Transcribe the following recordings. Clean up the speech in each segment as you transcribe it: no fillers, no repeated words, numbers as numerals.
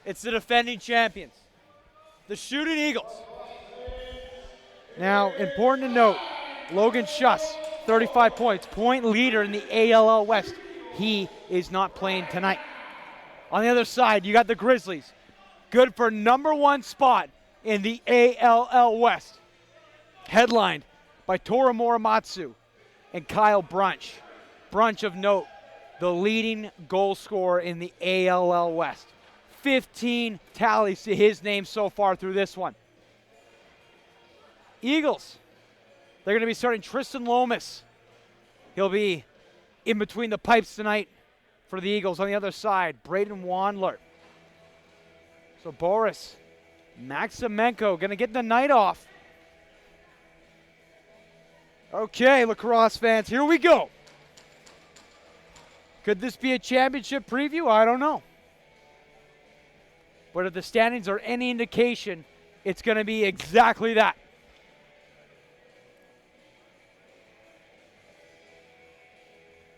It's the defending champions, the Shooting Eagles. Now, important to note, Logan Schuss, 35 points, point leader in the ALL West. He is not playing tonight. On the other side, you got the Grizzlies, good for #1 spot in the ALL West, headlined by Toru Muramatsu and Kyle Brunch. Brunch of note, the leading goal scorer in the ALL West. 15 tallies to his name so far through this one. Eagles, they're going to be starting Tristan Lomas. He'll be in between the pipes tonight for the Eagles. On the other side, Braden Wandler. So Boris Maximenko going to get the night off. Okay, lacrosse fans, here we go. Could this be a championship preview? I don't know. But if the standings are any indication, it's going to be exactly that.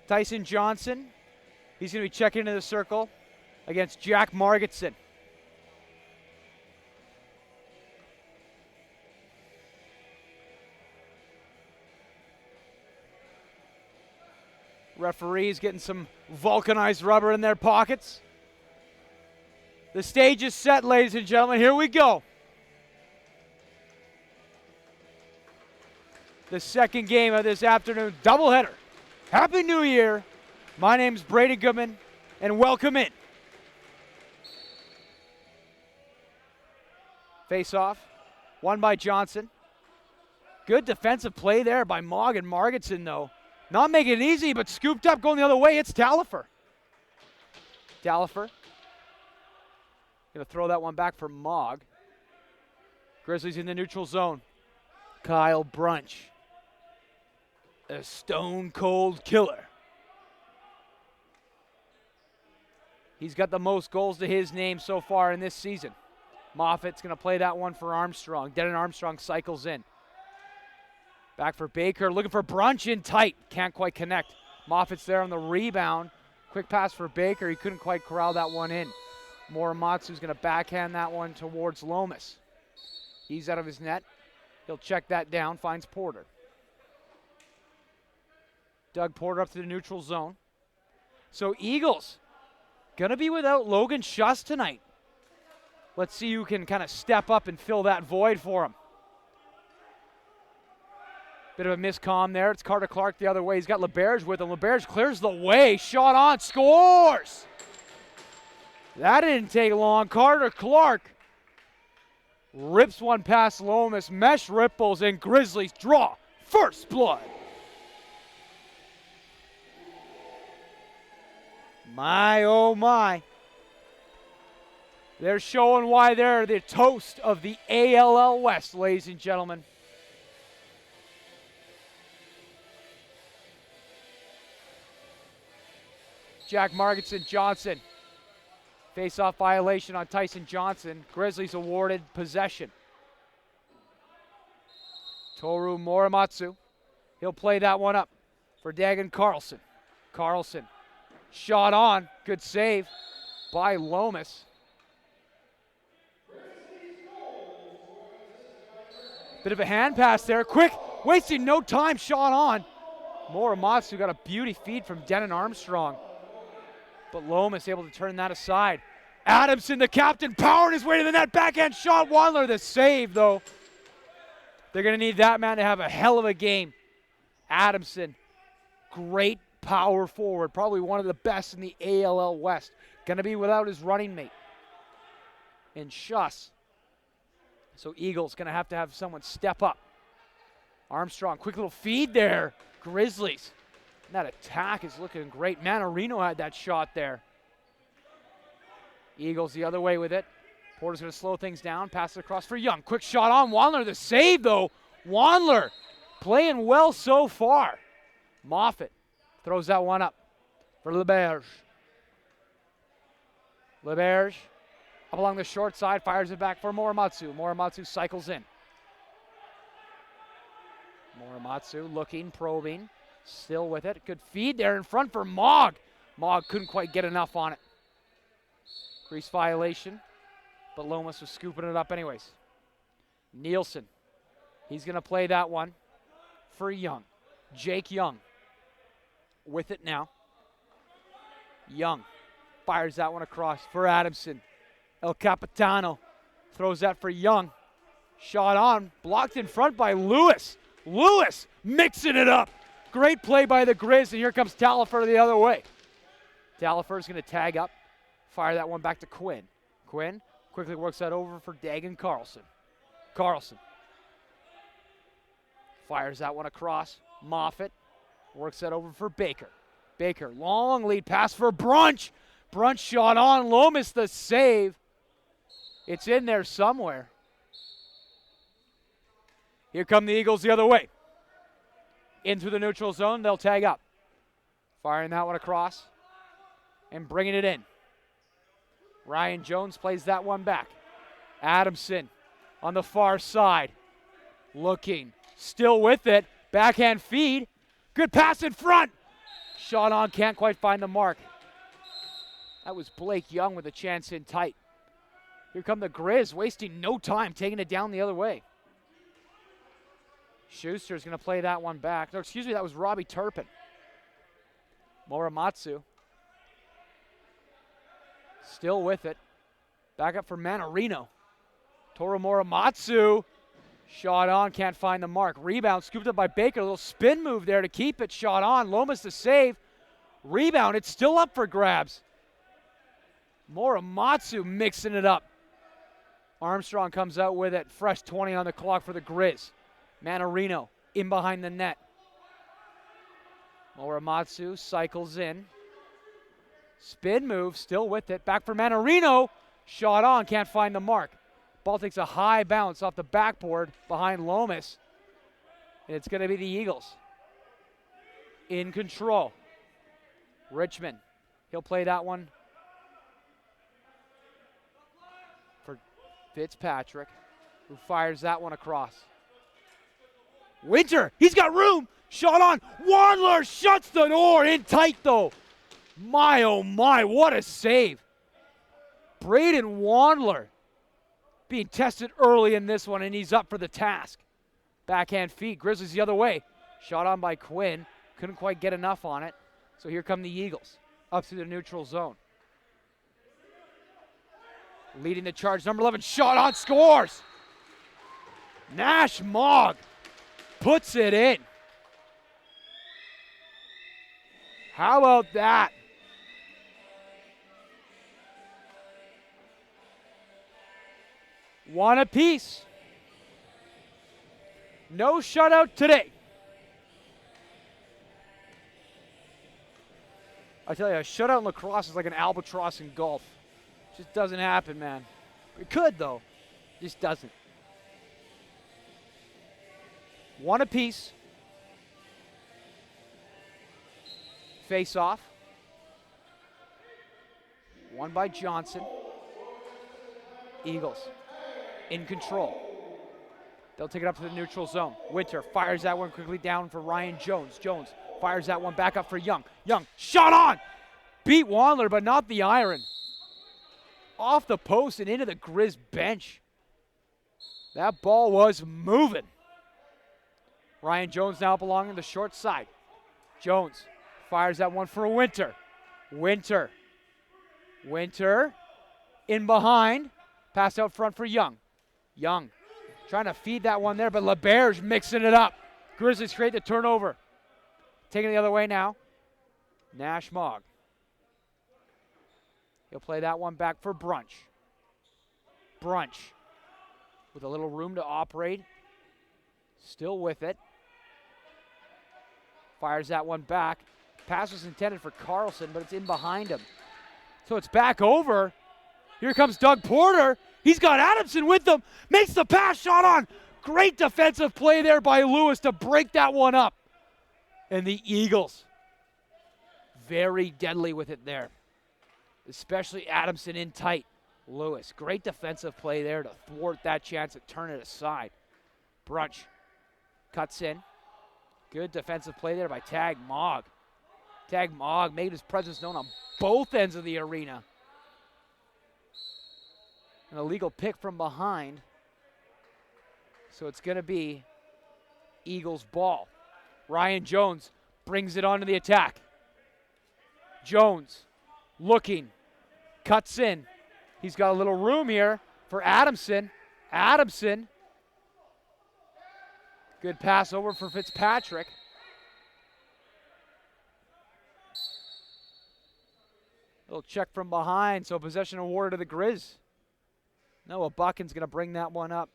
Tyson Johnson, he's going to be checking into the circle against Jack Margetson. Referees getting some vulcanized rubber in their pockets. The stage is set, ladies and gentlemen. Here we go. The second game of this afternoon doubleheader. Happy New Year. My name's Brady Goodman, and welcome in. Face off, won by Johnson. Good defensive play there by Mogg and Margetson, though. Not making it easy, but scooped up, going the other way. It's Talifer. Talifer. Going to throw that one back for Mogg. Grizzlies in the neutral zone. Kyle Brunch. A stone-cold killer. He's got the most goals to his name so far in this season. Moffat's going to play that one for Armstrong. Denon Armstrong cycles in. Back for Baker, looking for Brunch in tight. Can't quite connect. Moffat's there on the rebound. Quick pass for Baker. He couldn't quite corral that one in. Muramatsu's going to backhand that one towards Lomas. He's out of his net. He'll check that down, finds Porter. Doug Porter up to the neutral zone. So Eagles going to be without Logan Schuss tonight. Let's see who can kind of step up and fill that void for him. Bit of a miscomm there. It's Carter Clark the other way. He's got LeBerge with him. LeBerge clears the way. Shot on. Scores! That didn't take long. Carter Clark rips one past Lomas. Mesh ripples and Grizzlies draw first blood. My, oh my. They're showing why they're the toast of the ALL West, ladies and gentlemen. Jack Margetson Johnson. Face-off violation on Tyson Johnson. Grizzlies awarded possession. Toru Muramatsu. He'll play that one up for Dagan Carlson. Carlson. Shot on. Good save by Lomas. Bit of a hand pass there. Quick. Wasting no time. Shot on. Muramatsu got a beauty feed from Denon Armstrong. But Lomas able to turn that aside. Adamson, the captain, powering his way to the net. Backhand shot. Wandler, the save, though. They're going to need that man to have a hell of a game. Adamson, great power forward. Probably one of the best in the ALL West. Going to be without his running mate. And Schuss. So Eagles going to have someone step up. Armstrong, quick little feed there. Grizzlies. And that attack is looking great. Manarino had that shot there. Eagles the other way with it. Porter's going to slow things down. Pass it across for Young. Quick shot on. Wandler, the save, though. Wandler playing well so far. Moffat throws that one up for LeBerge. LeBerge up along the short side. Fires it back for Muramatsu. Muramatsu cycles in. Muramatsu looking, probing. Still with it. Good feed there in front for Mogg. Mogg couldn't quite get enough on it. Crease violation but Lomas was scooping it up anyways. Nielsen, he's going to play that one for Young. Jake Young with it now. Young fires that one across for Adamson. El Capitano throws that for Young. Shot on, blocked in front by Lewis. Lewis mixing it up. Great play by the Grizz, and here comes Talafer the other way. Talafer's going to tag up, fire that one back to Quinn. Quinn quickly works that over for Dagan Carlson. Carlson fires that one across. Moffitt works that over for Baker. Baker, long lead pass for Brunch. Brunch shot on, Lomas the save. It's in there somewhere. Here come the Eagles the other way. Into the neutral zone, they'll tag up. Firing that one across and bringing it in. Ryan Jones plays that one back. Adamson on the far side. Looking, still with it. Backhand feed. Good pass in front. Shot on, can't quite find the mark. That was Blake Young with a chance in tight. Here come the Grizz, wasting no time, taking it down the other way. Schuster's going to play that one back. No, excuse me, that was Robbie Turpin. Muramatsu still with it. Back up for Manarino. Toru Muramatsu. Shot on, can't find the mark. Rebound scooped up by Baker. A little spin move there to keep it. Shot on, Lomas the save. Rebound, it's still up for grabs. Muramatsu mixing it up. Armstrong comes out with it. Fresh 20 on the clock for the Grizz. Manarino in behind the net. Muramatsu cycles in. Spin move, still with it. Back for Manarino. Shot on, can't find the mark. Ball takes a high bounce off the backboard behind Lomas. And it's going to be the Eagles in control. Richmond, he'll play that one for Fitzpatrick, who fires that one across. Winter, he's got room. Shot on. Wandler shuts the door in tight though. My, oh my, what a save. Braden Wandler being tested early in this one, and he's up for the task. Backhand feed, Grizzlies the other way. Shot on by Quinn. Couldn't quite get enough on it. So here come the Eagles up through the neutral zone. Leading the charge, number 11, shot on, scores. Nash Mogg puts it in. How about that? One apiece. No shutout today. I tell you, a shutout in lacrosse is like an albatross in golf. Just doesn't happen, man. It could, though. Just doesn't. One apiece. Face off. One by Johnson. Eagles in control. They'll take it up to the neutral zone. Winter fires that one quickly down for Ryan Jones. Jones fires that one back up for Young. Young, shot on! Beat Wandler, but not the iron. Off the post and into the Grizz bench. That ball was moving. Ryan Jones now belonging the short side. Jones fires that one for Winter. Winter in behind. Pass out front for Young. Young trying to feed that one there, but LeBear's mixing it up. Grizzlies create the turnover. Taking it the other way now. Nash Mogg. He'll play that one back for Brunch. Brunch with a little room to operate. Still with it. Fires that one back. Pass was intended for Carlson, but it's in behind him. So it's back over. Here comes Doug Porter. He's got Adamson with him. Makes the pass, shot on. Great defensive play there by Lewis to break that one up. And the Eagles, very deadly with it there. Especially Adamson in tight. Lewis, great defensive play there to thwart that chance to turn it aside. Brunch cuts in. Good defensive play there by Tag Mogg. Tag Mogg made his presence known on both ends of the arena. An illegal pick from behind. So it's going to be Eagles ball. Ryan Jones brings it onto the attack. Jones looking, cuts in. He's got a little room here for Adamson. Adamson. Good pass over for Fitzpatrick. Little check from behind, so possession awarded to the Grizz. Noah Buchan's going to bring that one up.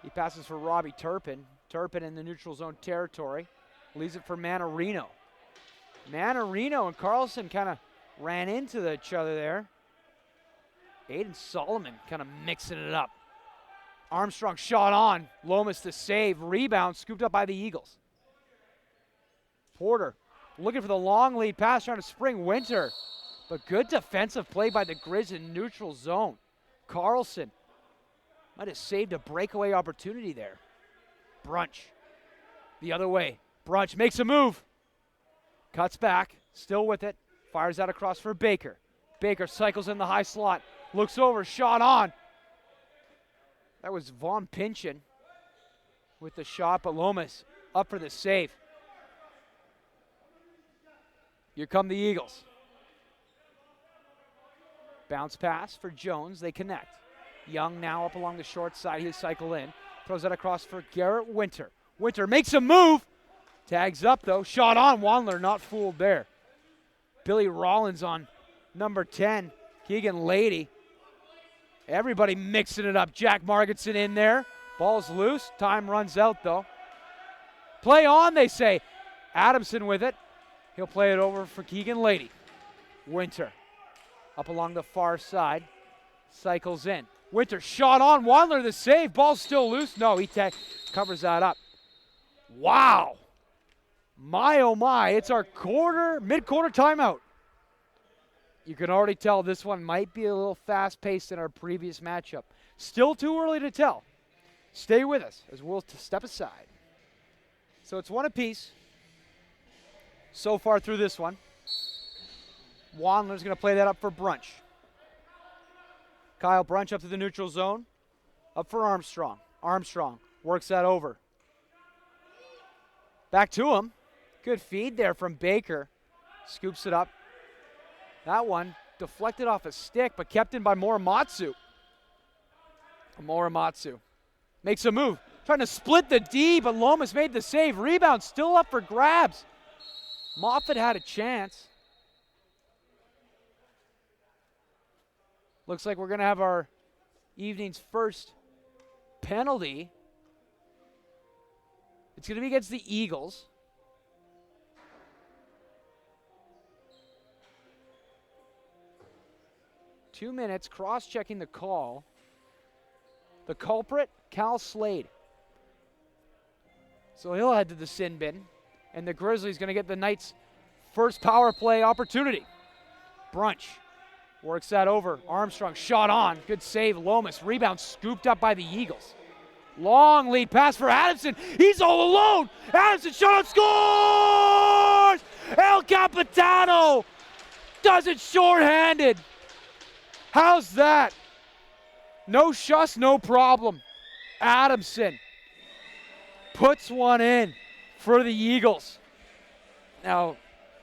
He passes for Robbie Turpin. Turpin in the neutral zone territory. Leaves it for Manarino. Manarino and Carlson kind of ran into each other there. Aiden Solomon kind of mixing it up. Armstrong shot on. Lomas to save. Rebound scooped up by the Eagles. Porter looking for the long lead pass, trying to spring Winter. But good defensive play by the Grizz in neutral zone. Carlson might have saved a breakaway opportunity there. Brunch the other way. Brunch makes a move. Cuts back, still with it. Fires out across for Baker. Baker cycles in the high slot. Looks over, shot on. That was Von Pinchin with the shot, but Lomas up for the save. Here come the Eagles. Bounce pass for Jones. They connect. Young now up along the short side. He'll cycle in. Throws that across for Garrett Winter. Winter makes a move. Tags up, though. Shot on. Wandler not fooled there. Billy Rollins on number 10. Keegan Lady. Everybody mixing it up. Jack Margetson in there. Ball's loose. Time runs out, though. Play on, they say. Adamson with it. He'll play it over for Keegan Lady. Winter up along the far side. Cycles in. Winter shot on. Wandler the save. Ball's still loose. No, he covers that up. Wow. My, oh my. It's our mid-quarter timeout. You can already tell this one might be a little fast-paced in our previous matchup. Still too early to tell. Stay with us as we'll step aside. So it's one apiece so far through this one. Wandler's going to play that up for Brunch. Kyle Brunch up to the neutral zone. Up for Armstrong. Armstrong works that over. Back to him. Good feed there from Baker. Scoops it up. That one deflected off a stick, but kept in by Morimatsu. Morimatsu makes a move. Trying to split the D, but Lomas made the save. Rebound still up for grabs. Moffitt had a chance. Looks like we're going to have our evening's first penalty. It's going to be against the Eagles. Two minutes, cross-checking the call. The culprit, Cal Slade. So he'll head to the sin bin, and the Grizzlies going to get the night's first power play opportunity. Brunch works that over. Armstrong shot on. Good save, Lomas. Rebound scooped up by the Eagles. Long lead pass for Adamson. He's all alone. Adamson shot on, scores! El Capitano does it shorthanded. How's that? No shuss, no problem. Adamson puts one in for the Eagles. Now,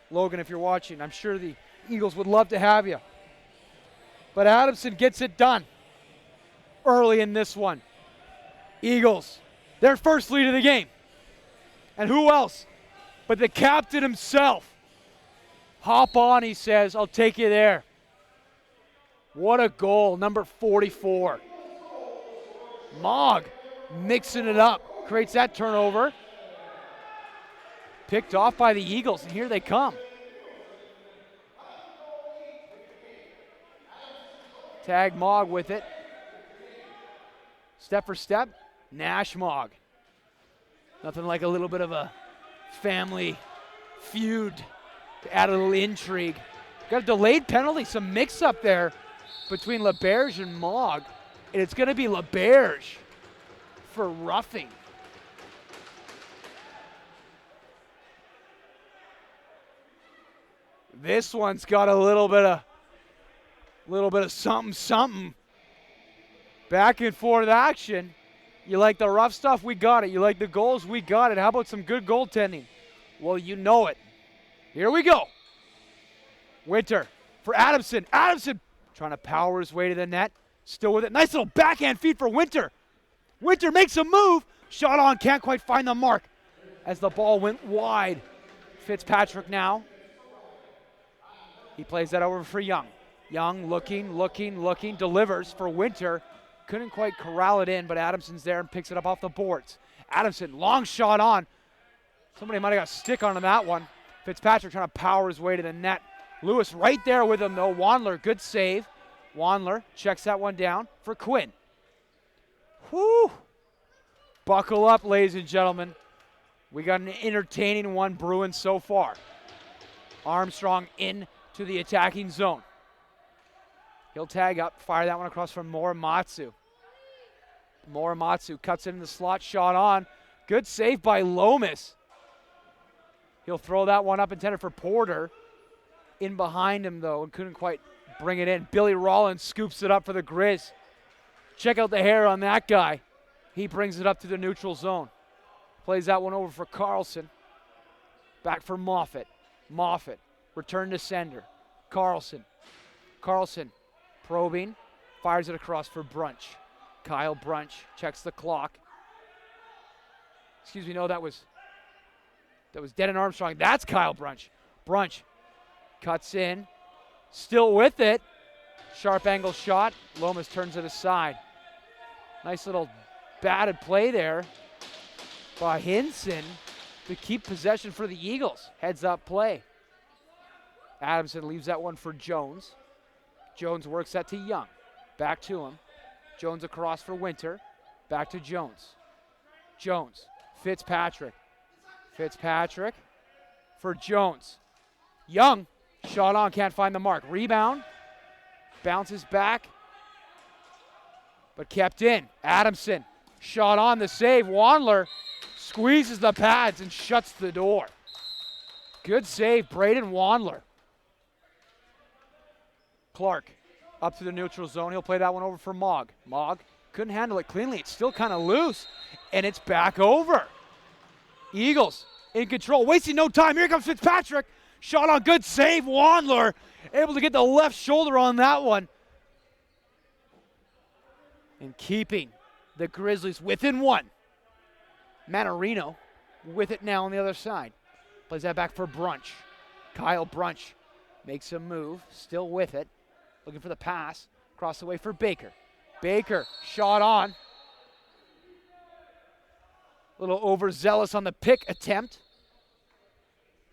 Logan, if you're watching, I'm sure the Eagles would love to have you. But Adamson gets it done early in this one. Eagles, their first lead of the game. And who else but the captain himself? Hop on, he says. I'll take you there. What a goal, number 44. Mogg mixing it up. Creates that turnover. Picked off by the Eagles, and here they come. Tag Mogg with it. Step for step, Nash Mogg. Nothing like a little bit of a family feud to add a little intrigue. Got a delayed penalty, some mix-up there between LaBerge and Mogg, and it's going to be LaBerge for roughing. This one's got a little bit of something. Back and forth action. You like the rough stuff? We got it. You like the goals? We got it. How about some good goaltending? Well, you know it. Here we go. Winter for Adamson. Adamson trying to power his way to the net. Still with it. Nice little backhand feed for Winter. Winter makes a move. Shot on. Can't quite find the mark as the ball went wide. Fitzpatrick now. He plays that over for Young. Young looking. Delivers for Winter. Couldn't quite corral it in, but Adamson's there and picks it up off the boards. Adamson, long shot on. Somebody might have got a stick on that one. Fitzpatrick trying to power his way to the net. Lewis right there with him, though. Wandler, good save. Wandler checks that one down for Quinn. Whew. Buckle up, ladies and gentlemen. We got an entertaining one brewing so far. Armstrong into the attacking zone. He'll tag up, fire that one across from Morimatsu. Morimatsu cuts it in the slot, shot on. Good save by Lomas. He'll throw that one up intended for Porter. In behind him, though, and couldn't quite bring it in. Billy Rollins scoops it up for the Grizz. Check out the hair on that guy. He brings it up to the neutral zone. Plays that one over for Carlson. Back for Moffett. Moffett, return to sender. Carlson. Carlson, probing, fires it across for Brunch. Kyle Brunch checks the clock. Excuse me, no, that was Denon Armstrong. That's Kyle Brunch. Brunch cuts in, still with it. Sharp angle shot. Lomas turns it aside. Nice little batted play there by Hinson to keep possession for the Eagles. Heads up play. Adamson leaves that one for Jones. Jones works that to Young. Back to him. Jones across for Winter. Back to Jones. Jones. Fitzpatrick. Fitzpatrick for Jones. Young. Shot on. Can't find the mark. Rebound. Bounces back. But kept in. Adamson. Shot on the save. Wandler squeezes the pads and shuts the door. Good save, Braden Wandler. Clark up to the neutral zone. He'll play that one over for Mogg. Mogg couldn't handle it cleanly. It's still kind of loose, and it's back over. Eagles in control, wasting no time. Here comes Fitzpatrick. Shot on, good save. Wandler able to get the left shoulder on that one. And keeping the Grizzlies within one. Manarino with it now on the other side. Plays that back for Brunch. Kyle Brunch makes a move, still with it. Looking for the pass. Across the way for Baker. Baker, shot on. A little overzealous on the pick attempt.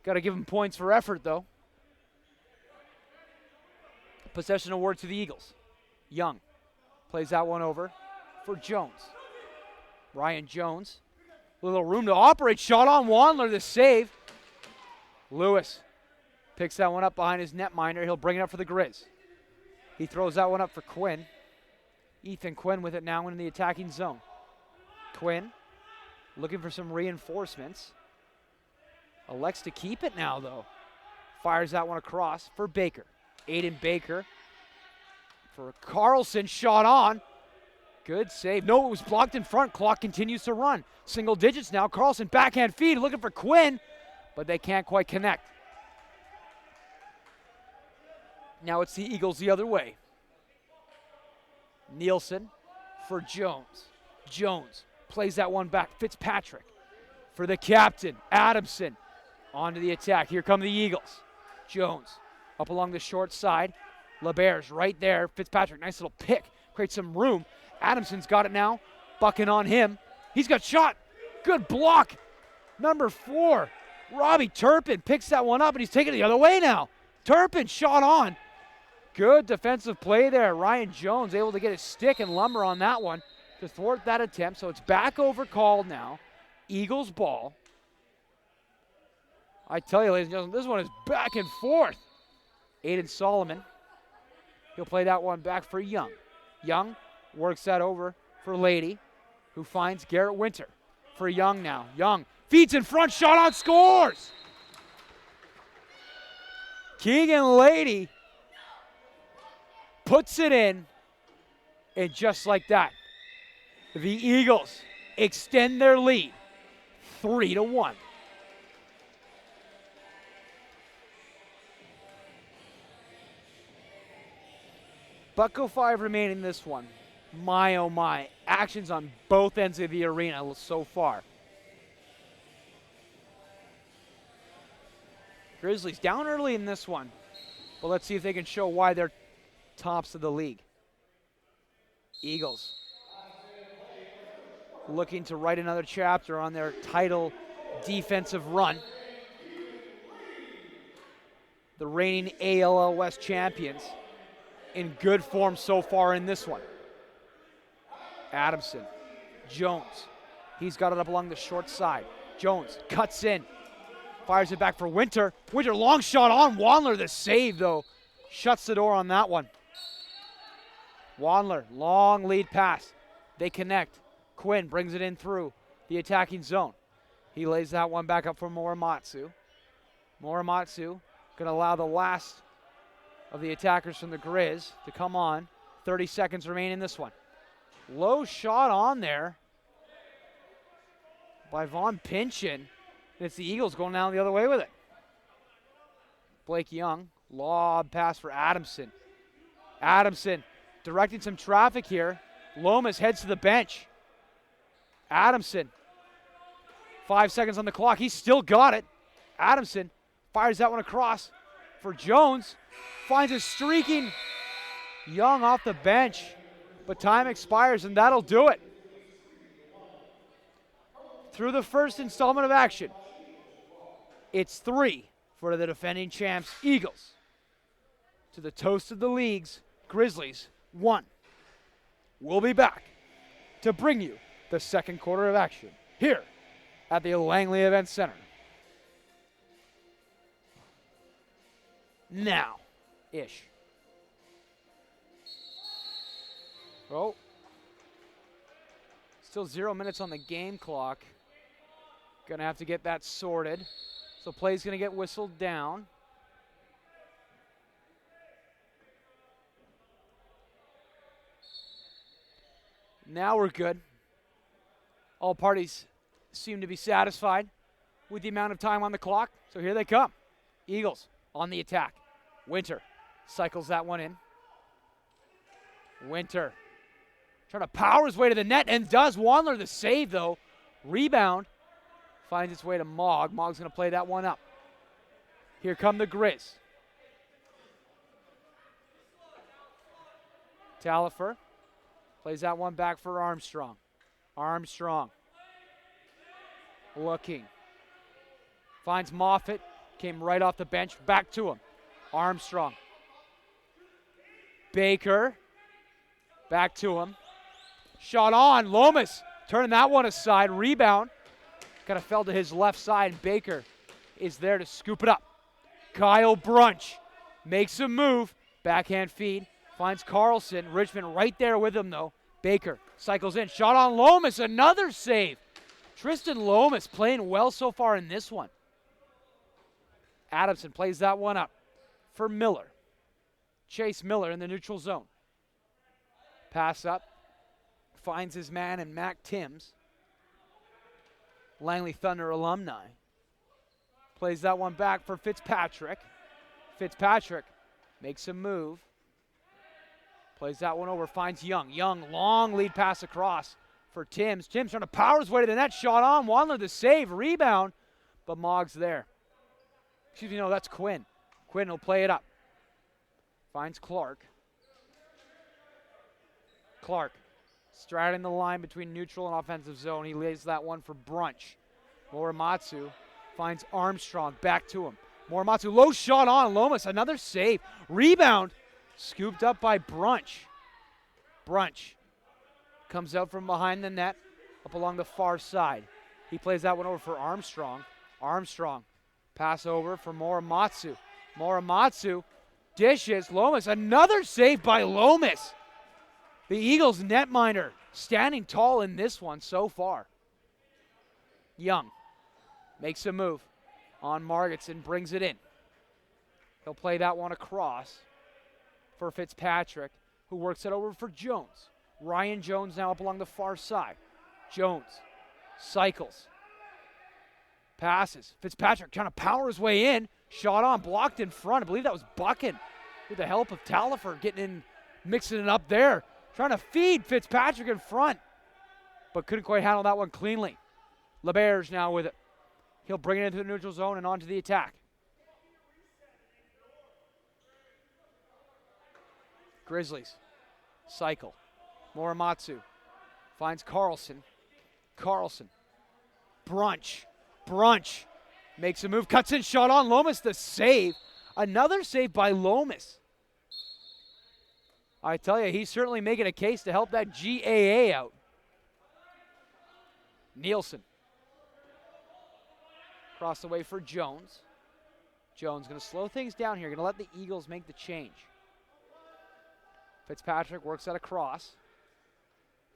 Got to give him points for effort, though. Possession award to the Eagles. Young plays that one over for Jones. Ryan Jones. Little room to operate. Shot on Wandler, the save. Lewis picks that one up behind his netminder. He'll bring it up for the Grizz. He throws that one up for Quinn. Ethan Quinn with it now in the attacking zone. Quinn looking for some reinforcements. Elects to keep it now, though. Fires that one across for Baker. Aiden Baker for Carlson. Shot on. Good save. No, it was blocked in front. Clock continues to run. Single digits now. Carlson backhand feed looking for Quinn, but they can't quite connect. Now it's the Eagles the other way. Nielsen for Jones. Jones plays that one back. Fitzpatrick for the captain. Adamson onto the attack. Here come the Eagles. Jones up along the short side. LeBear's right there. Fitzpatrick, nice little pick. Creates some room. Adamson's got it now. Bucking on him. He's got shot. Good block. Number 4. Robbie Turpin picks that one up, and he's taking it the other way now. Turpin shot on. Good defensive play there. Ryan Jones able to get his stick and lumber on that one to thwart that attempt. So it's back over called now. Eagles ball. I tell you, ladies and gentlemen, this one is back and forth. Aiden Solomon. He'll play that one back for Young. Young works that over for Lady, who finds Garrett Winter for Young now. Young feeds in front, shot on, scores! Keegan Lady puts it in. And just like that, the Eagles extend their lead 3-1. Bucko 5 remaining in this one. My, oh my. Actions on both ends of the arena so far. Grizzlies down early in this one. But let's see if they can show why they're tops of the league. Eagles looking to write another chapter on their title defensive run. The reigning ALL West champions in good form so far in this one. Adamson, Jones, he's got it up along the short side. Jones cuts in, fires it back for Winter. Winter, long shot on Wandler. The save, though, shuts the door on that one. Wandler, long lead pass. They connect. Quinn brings it in through the attacking zone. He lays that one back up for Morimatsu. Morimatsu going to allow the last of the attackers from the Grizz to come on. 30 seconds remain in this one. Low shot on there by Von Pinchin. It's the Eagles going down the other way with it. Blake Young, lob pass for Adamson. Adamson directing some traffic here. Lomas heads to the bench. Adamson, 5 seconds on the clock. He's still got it. Adamson fires that one across for Jones. Finds a streaking Young off the bench. But time expires, and that'll do it. Through the first installment of action, it's 3 for the defending champs Eagles. To the toast of the leagues, Grizzlies 1. We'll be back to bring you the second quarter of action here at the Langley Event Center. Now-ish. Oh. Still 0 minutes on the game clock. Gonna have to get that sorted. So play's gonna get whistled down. Now we're good. All parties seem to be satisfied with the amount of time on the clock. So here they come. Eagles on the attack. Winter cycles that one in. Winter trying to power his way to the net and does. Wandler the save, though. Rebound finds its way to Mogg. Mogg's going to play that one up. Here come the Grizz. Talifer plays that one back for Armstrong. Armstrong looking. Finds Moffitt. Came right off the bench. Back to him. Armstrong. Baker. Back to him. Shot on. Lomas turning that one aside. Rebound. Kind of fell to his left side. Baker is there to scoop it up. Kyle Brunch makes a move. Backhand feed. Finds Carlson. Richmond right there with him, though. Baker cycles in. Shot on Lomas. Another save. Tristan Lomas playing well so far in this one. Adamson plays that one up for Miller. Chase Miller in the neutral zone. Pass up. Finds his man in Mac Timms. Langley Thunder alumni. Plays that one back for Fitzpatrick. Fitzpatrick makes a move. Plays that one over, finds Young. Young, long lead pass across for Timms. Timms trying to power his way to the net. Shot on. Wandler the save. Rebound. But Mogg's there. Excuse me, no, that's Quinn. Quinn will play it up. Finds Clark. Clark straddling the line between neutral and offensive zone. He lays that one for Brunch. Morimatsu finds Armstrong. Back to him. Morimatsu, low shot on Lomas. Another save. Rebound. Scooped up by Brunch. Brunch comes out from behind the net, up along the far side. He plays that one over for Armstrong. Armstrong, pass over for Morimatsu. Morimatsu dishes. Lomas, another save by Lomas. The Eagles netminder standing tall in this one so far. Young makes a move on Margetson, brings it in. He'll play that one across for Fitzpatrick, who works it over for Jones. Ryan Jones now up along the far side. Jones cycles. Passes. Fitzpatrick trying to power his way in. Shot on, blocked in front. I believe that was Buchan with the help of Talafer getting in, mixing it up there. Trying to feed Fitzpatrick in front, but couldn't quite handle that one cleanly. LeBears now with it. He'll bring it into the neutral zone and onto the attack. Grizzlies cycle. Morimatsu finds Carlson. Carlson. Brunch makes a move, cuts in, shot on. Lomas the save. Another save by Lomas. I tell you, he's certainly making a case to help that GAA out. Nielsen. Across the way for Jones. Jones going to slow things down here, going to let the Eagles make the change. Fitzpatrick works that across.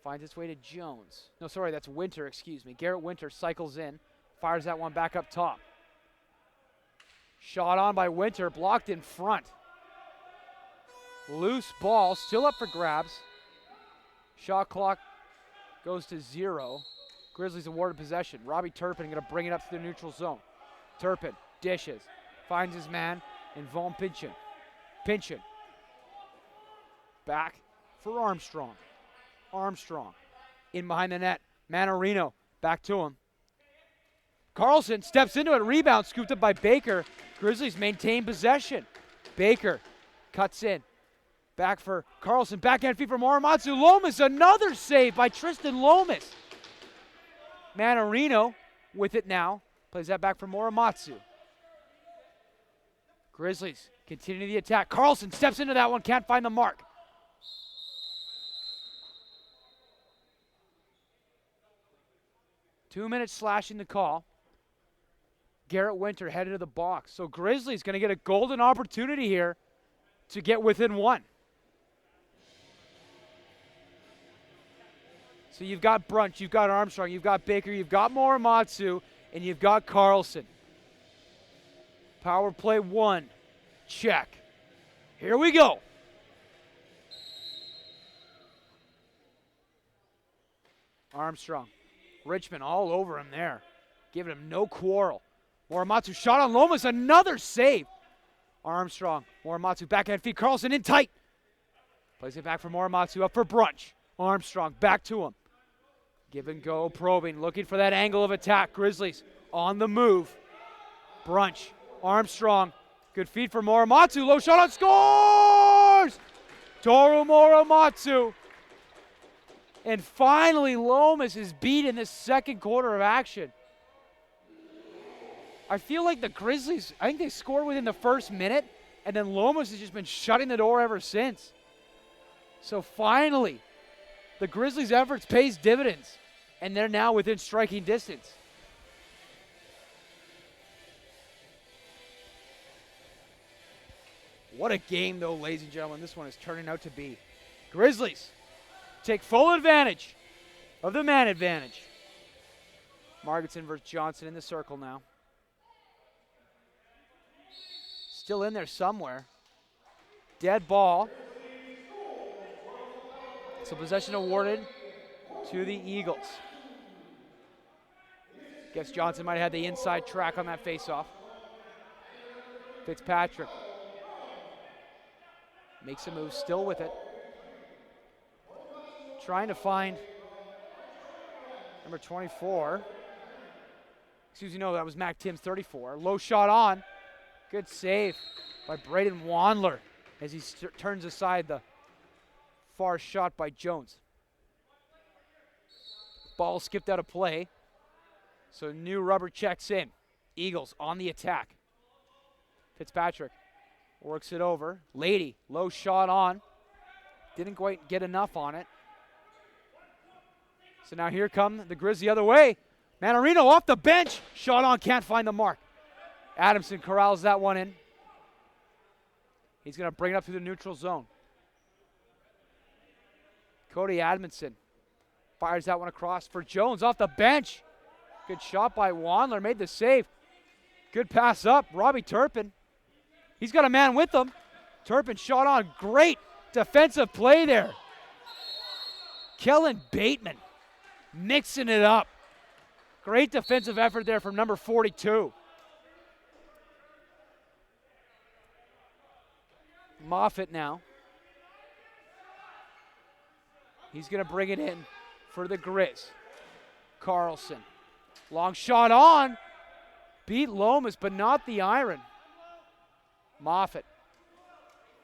Finds its way to Jones. No, sorry, that's Winter, excuse me. Garrett Winter cycles in. Fires that one back up top. Shot on by Winter, blocked in front. Loose ball, still up for grabs. Shot clock goes to 0. Grizzlies awarded possession. Robbie Turpin going to bring it up to the neutral zone. Turpin dishes, finds his man in Von Pinchin. Pinchin. Back for Armstrong. Armstrong in behind the net. Manarino back to him. Carlson steps into it, rebound, scooped up by Baker. Grizzlies maintain possession. Baker cuts in. Back for Carlson, backhand feed for Morimatsu. Lomas, another save by Tristan Lomas. Manarino with it now. Plays that back for Morimatsu. Grizzlies continue the attack. Carlson steps into that one, can't find the mark. Two-minute slashing the call. Garrett Winter headed to the box. So Grizzlies going to get a golden opportunity here to get within one. So you've got Brunch, you've got Armstrong, you've got Baker, you've got Morimatsu, and you've got Carlson. Power play 1. Check. Here we go. Armstrong. Richmond all over him there, giving him no quarrel. Morimatsu shot on Lomas, another save. Armstrong, Morimatsu backhand feed, Carlson in tight. Plays it back for Morimatsu, up for Brunch. Armstrong back to him. Give and go, probing, looking for that angle of attack. Grizzlies on the move. Brunch, Armstrong, good feed for Morimatsu, low shot on, scores! Toru Morimatsu. And finally, Lomas is beat in this second quarter of action. I feel like the Grizzlies, I think they scored within the first minute, and then Lomas has just been shutting the door ever since. So finally, the Grizzlies' efforts pays dividends, and they're now within striking distance. What a game, though, ladies and gentlemen, this one is turning out to be. Grizzlies take full advantage of the man advantage. Margetson versus Johnson in the circle now. Still in there somewhere. Dead ball. So possession awarded to the Eagles. Guess Johnson might have had the inside track on that faceoff. Fitzpatrick makes a move, still with it. Trying to find number 24. Excuse me, no, that was Mac Timms, 34. Low shot on. Good save by Braden Wandler as he turns aside the far shot by Jones. Ball skipped out of play. So new rubber checks in. Eagles on the attack. Fitzpatrick works it over. Lady, low shot on. Didn't quite get enough on it. So now here come the Grizz the other way. Manarino off the bench. Shot on, can't find the mark. Adamson corrals that one in. He's going to bring it up through the neutral zone. Cody Adamson fires that one across for Jones off the bench. Good shot by Wandler, made the save. Good pass up, Robbie Turpin. He's got a man with him. Turpin shot on, great defensive play there. Kellen Bateman mixing it up. Great defensive effort there from number 42. Moffitt now. He's going to bring it in for the Grizz. Carlson. Long shot on. Beat Lomas, but not the iron. Moffitt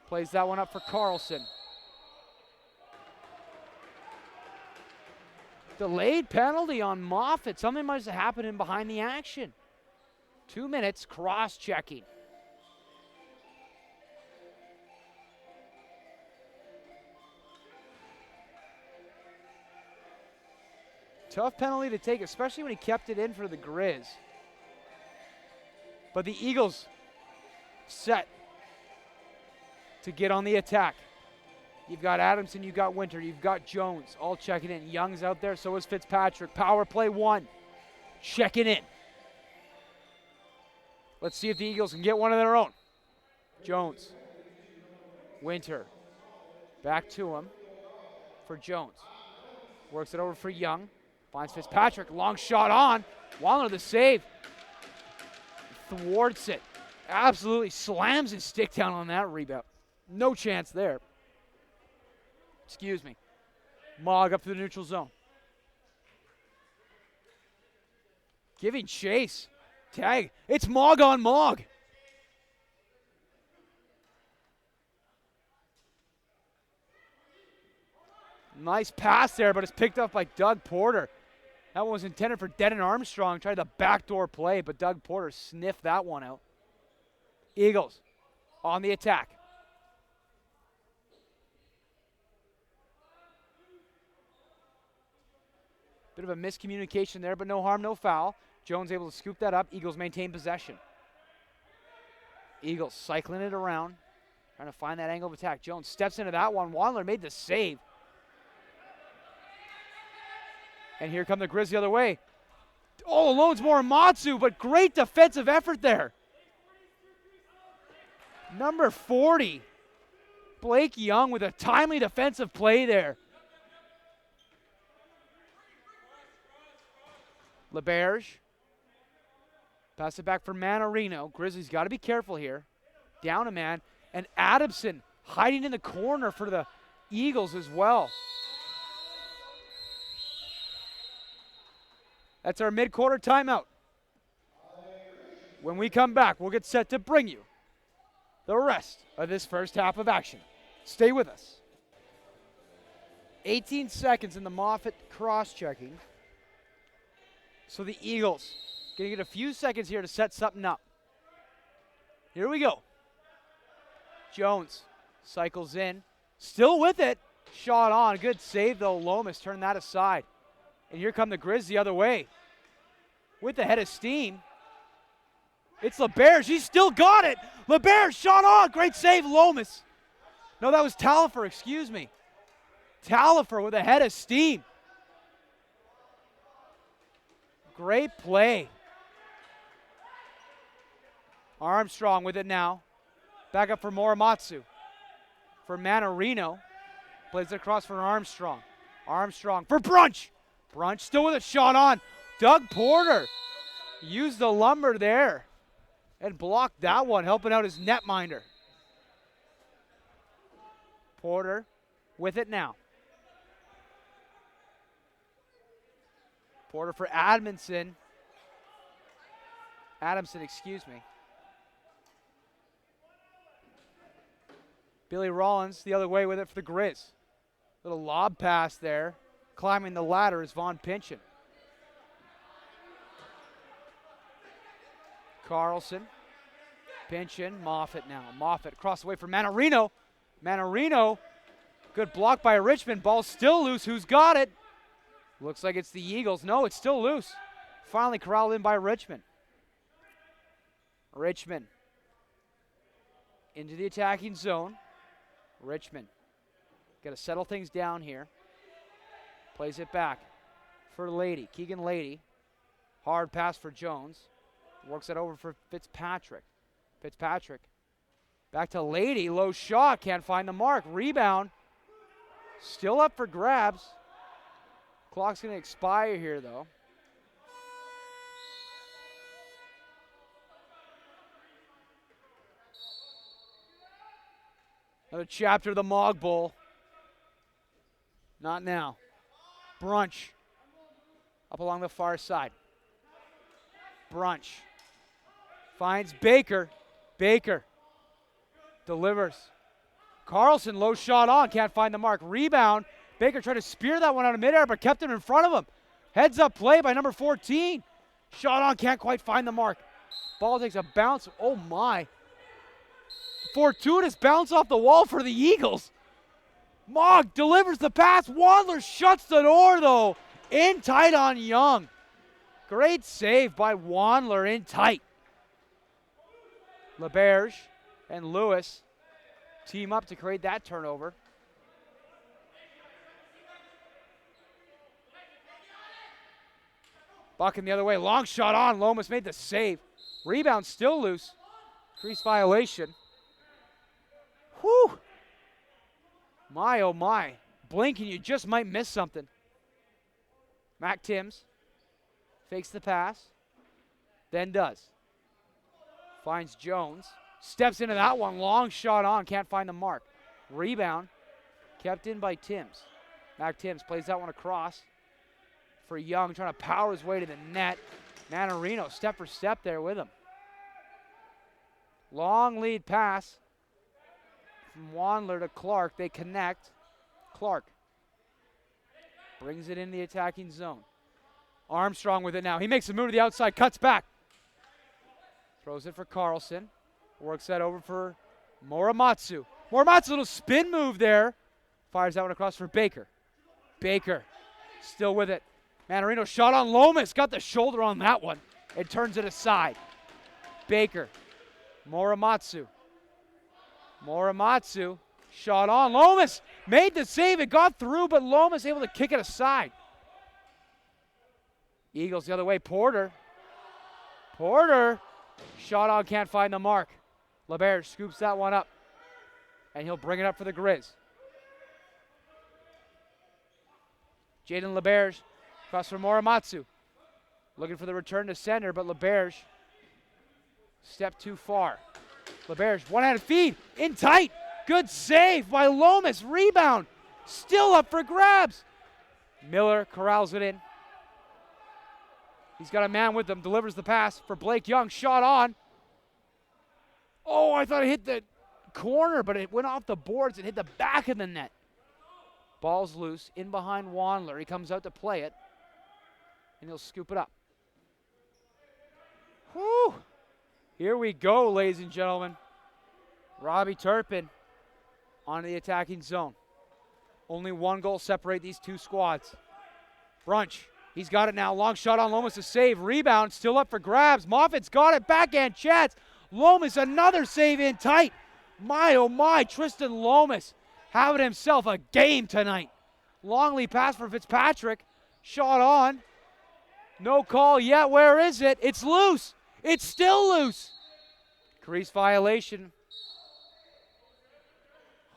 plays that one up for Carlson. Delayed penalty on Moffitt. Something must have happened in behind the action. 2 minutes, cross-checking. Tough penalty to take, especially when he kept it in for the Grizz. But the Eagles set to get on the attack. You've got Adamson, you've got Winter, you've got Jones, all checking in. Young's out there, so is Fitzpatrick. Power play 1, checking in. Let's see if the Eagles can get one of their own. Jones, Winter, back to him for Jones. Works it over for Young, finds Fitzpatrick, long shot on. Waller the save, thwarts it. Absolutely slams his stick down on that rebound. No chance there. Excuse me. Mogg up to the neutral zone. Giving chase. Tag. It's Mogg on Mogg. Nice pass there, but it's picked up by Doug Porter. That one was intended for Denon Armstrong. Tried the backdoor play, but Doug Porter sniffed that one out. Eagles on the attack. Bit of a miscommunication there, but no harm, no foul. Jones able to scoop that up. Eagles maintain possession. Eagles cycling it around, trying to find that angle of attack. Jones steps into that one. Wadler made the save. And here come the Grizz the other way. All alone's Morimatsu, but great defensive effort there. Number 40, Blake Young with a timely defensive play there. LeBerge. Pass it back for Manarino. Grizzlies got to be careful here. Down a man. And Adamson hiding in the corner for the Eagles as well. That's our mid-quarter timeout. When we come back, we'll get set to bring you the rest of this first half of action. Stay with us. 18 seconds in the Moffitt cross-checking. So the Eagles going to get a few seconds here to set something up. Here we go. Jones cycles in. Still with it. Shot on. Good save, though. Lomas turned that aside. And here come the Grizz the other way. With the head of steam. It's LeBerge. He's still got it. LeBerge shot on. Great save, Lomas. No, that was Talifer. Excuse me. Talifer with a head of steam. Great play. Armstrong with it now. Back up for Morimatsu. For Manarino. Plays it across for Armstrong. Armstrong for Brunch. Brunch still with a shot on. Doug Porter used the lumber there and blocked that one, helping out his netminder. Porter with it now. Porter for Adamson, excuse me. Billy Rollins the other way with it for the Grizz. Little lob pass there. Climbing the ladder is Von Pinchin. Carlson. Pinchin. Moffitt now. Moffitt across the way for Manarino. Manarino. Good block by Richmond. Ball still loose. Who's got it? Looks like it's the Eagles. No, it's still loose. Finally corralled in by Richmond. Richmond. Into the attacking zone. Richmond. Got to settle things down here. Plays it back for Lady. Keegan Lady. Hard pass for Jones. Works it over for Fitzpatrick. Fitzpatrick. Back to Lady. Low shot. Can't find the mark. Rebound. Still up for grabs. Clock's going to expire here, though. Another chapter of the Mog Bowl. Not now. Brunch. Up along the far side. Brunch. Finds Baker. Baker. Delivers. Carlson, low shot on. Can't find the mark. Rebound. Baker tried to spear that one out of midair, but kept it in front of him. Heads up play by number 14. Shot on. Can't quite find the mark. Ball takes a bounce. Oh, my. Fortuitous bounce off the wall for the Eagles. Mog delivers the pass. Wandler shuts the door, though. In tight on Young. Great save by Wandler in tight. LeBerge and Lewis team up to create that turnover. Bucking the other way. Long shot on. Lomas made the save. Rebound still loose. Crease violation. Whew. My, oh my. Blink and you just might miss something. Mac Timms fakes the pass, then does. Finds Jones. Steps into that one. Long shot on. Can't find the mark. Rebound. Kept in by Timms. Mac Timms plays that one across for Young, trying to power his way to the net. Manarino step for step there with him. Long lead pass from Wandler to Clark. They connect. Clark brings it in the attacking zone. Armstrong with it now. He makes a move to the outside, cuts back. Throws it for Carlson. Works that over for Morimatsu. Morimatsu, little spin move there. Fires that one across for Baker. Baker still with it. Manarino shot on Lomas. Got the shoulder on that one. It turns it aside. Baker. Morimatsu. Morimatsu. Shot on. Lomas made the save. It got through, but Lomas able to kick it aside. Eagles the other way. Porter. Porter. Shot on. Can't find the mark. LeBerge scoops that one up. And he'll bring it up for the Grizz. Jaden LeBerge. Across for Morimatsu. Looking for the return to center, but LeBerge stepped too far. LeBerge, one-handed feed, in tight. Good save by Lomas. Rebound, still up for grabs. Miller corrals it in. He's got a man with him, delivers the pass for Blake Young. Shot on. Oh, I thought it hit the corner, but it went off the boards and hit the back of the net. Ball's loose, in behind Wandler. He comes out to play it, and he'll scoop it up. Whew. Here we go, ladies and gentlemen. Robbie Turpin on the attacking zone. Only one goal separate these two squads. Brunch, he's got it now. Long shot on Lomas to save. Rebound, still up for grabs. Moffat's got it. Backhand chance. Lomas, another save in tight. My, oh my, Tristan Lomas having himself a game tonight. Long lead pass for Fitzpatrick. Shot on. No call yet. Where is it? It's loose. It's still loose. Crease violation.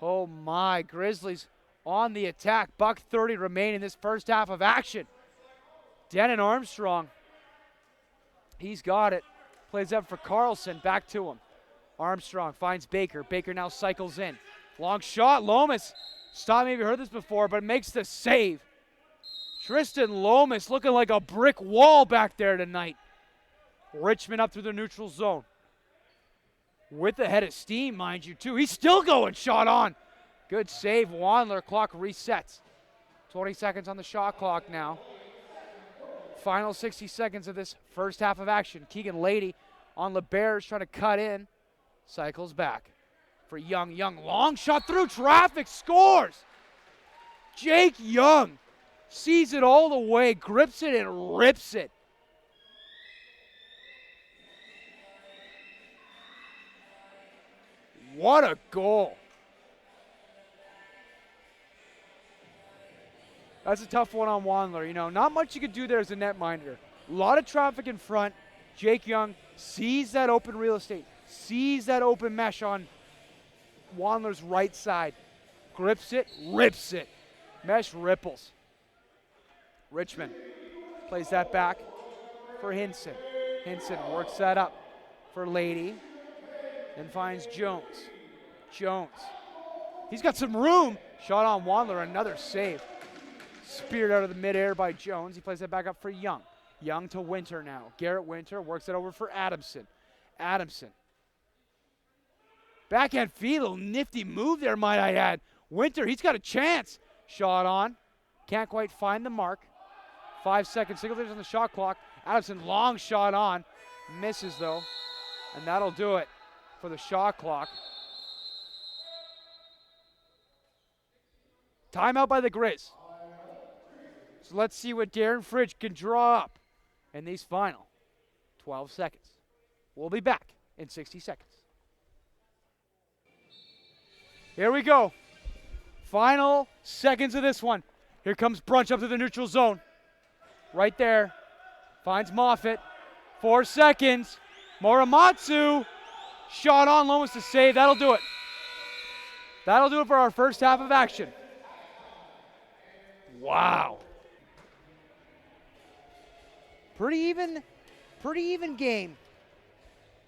Oh my, Grizzlies on the attack. $1:30 remain in this first half of action. Denon Armstrong. He's got it. Plays up for Carlson. Back to him. Armstrong finds Baker. Baker now cycles in. Long shot. Lomas. Stop, maybe heard this before, but makes the save. Tristan Lomas looking like a brick wall back there tonight. Richmond up through the neutral zone. With the head of steam, mind you, too. He's still going. Shot on. Good save, Wandler. Clock resets. 20 seconds on the shot clock now. Final 60 seconds of this first half of action. Keegan Lady on LeBerge trying to cut in. Cycles back for Young. Young, long shot through traffic. Scores. Jake Young sees it all the way, grips it and rips it. What a goal. That's a tough one on Wandler. You know, not much you could do there as a netminder. A lot of traffic in front. Jake Young sees that open real estate, sees that open mesh on Wandler's right side. Grips it, rips it. Mesh ripples. Richmond plays that back for Hinson. Hinson works that up for Lady and finds Jones. Jones. He's got some room. Shot on Wandler, another save. Speared out of the midair by Jones. He plays that back up for Young. Young to Winter now. Garrett Winter works it over for Adamson. Adamson. Backhand feed, a little nifty move there, might I add. Winter, he's got a chance. Shot on. Can't quite find the mark. 5 seconds, single digits on the shot clock. Adamson, long shot on. Misses though. And that'll do it for the shot clock. Timeout by the Grizz. So let's see what Darren Fridge can draw up in these final 12 seconds. We'll be back in 60 seconds. Here we go. Final seconds of this one. Here comes Brunch up to the neutral zone. Right there. Finds Moffitt. 4 seconds. Morimatsu. Shot on. Lomas to save. That'll do it. That'll do it for our first half of action. Wow. Pretty even game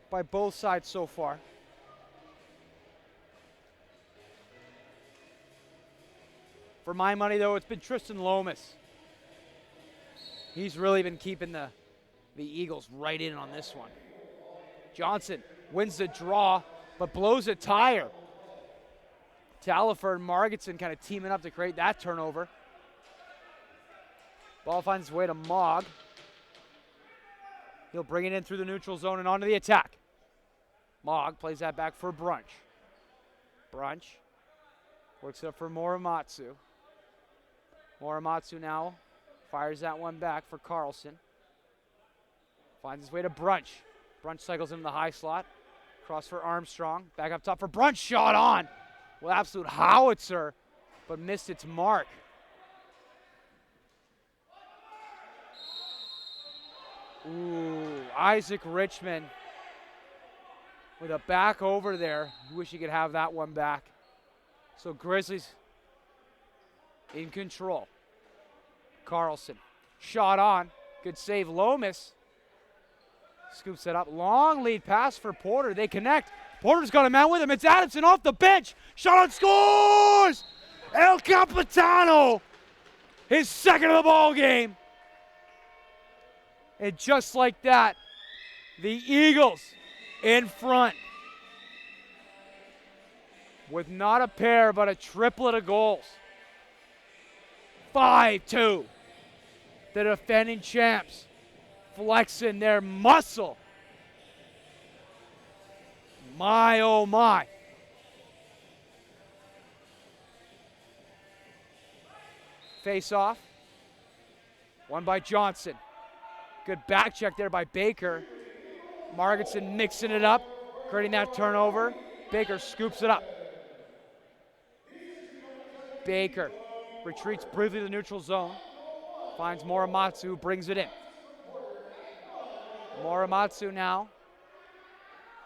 by both sides so far. For my money, though, it's been Tristan Lomas. He's really been keeping the Eagles right in on this one. Johnson wins the draw, but blows a tire. Tallifer and Margetson kind of teaming up to create that turnover. Ball finds its way to Mogg. He'll bring it in through the neutral zone and onto the attack. Mogg plays that back for Brunch. Brunch works it up for Morimatsu. Morimatsu now fires that one back for Carlson. Finds his way to Brunch. Brunch cycles into the high slot. Cross for Armstrong. Back up top for Brunch. Shot on. Well, absolute howitzer, but missed its mark. Ooh, Isaac Richmond with a back over there. Wish he could have that one back. So Grizzlies in control. Carlson, shot on. Good save, Lomas. Scoops it up. Long lead pass for Porter. They connect. Porter's got a man with him. It's Adamson off the bench. Shot on, scores! El Capitano, his second of the ball game. And just like that, the Eagles in front with not a pair but a triplet of goals. 5-2. The defending champs flexing their muscle. My, oh my. Face off. Won by Johnson. Good back check there by Baker. Margetson mixing it up, creating that turnover. Baker scoops it up. Baker retreats briefly to the neutral zone. Finds Morimatsu, who brings it in. Morimatsu now.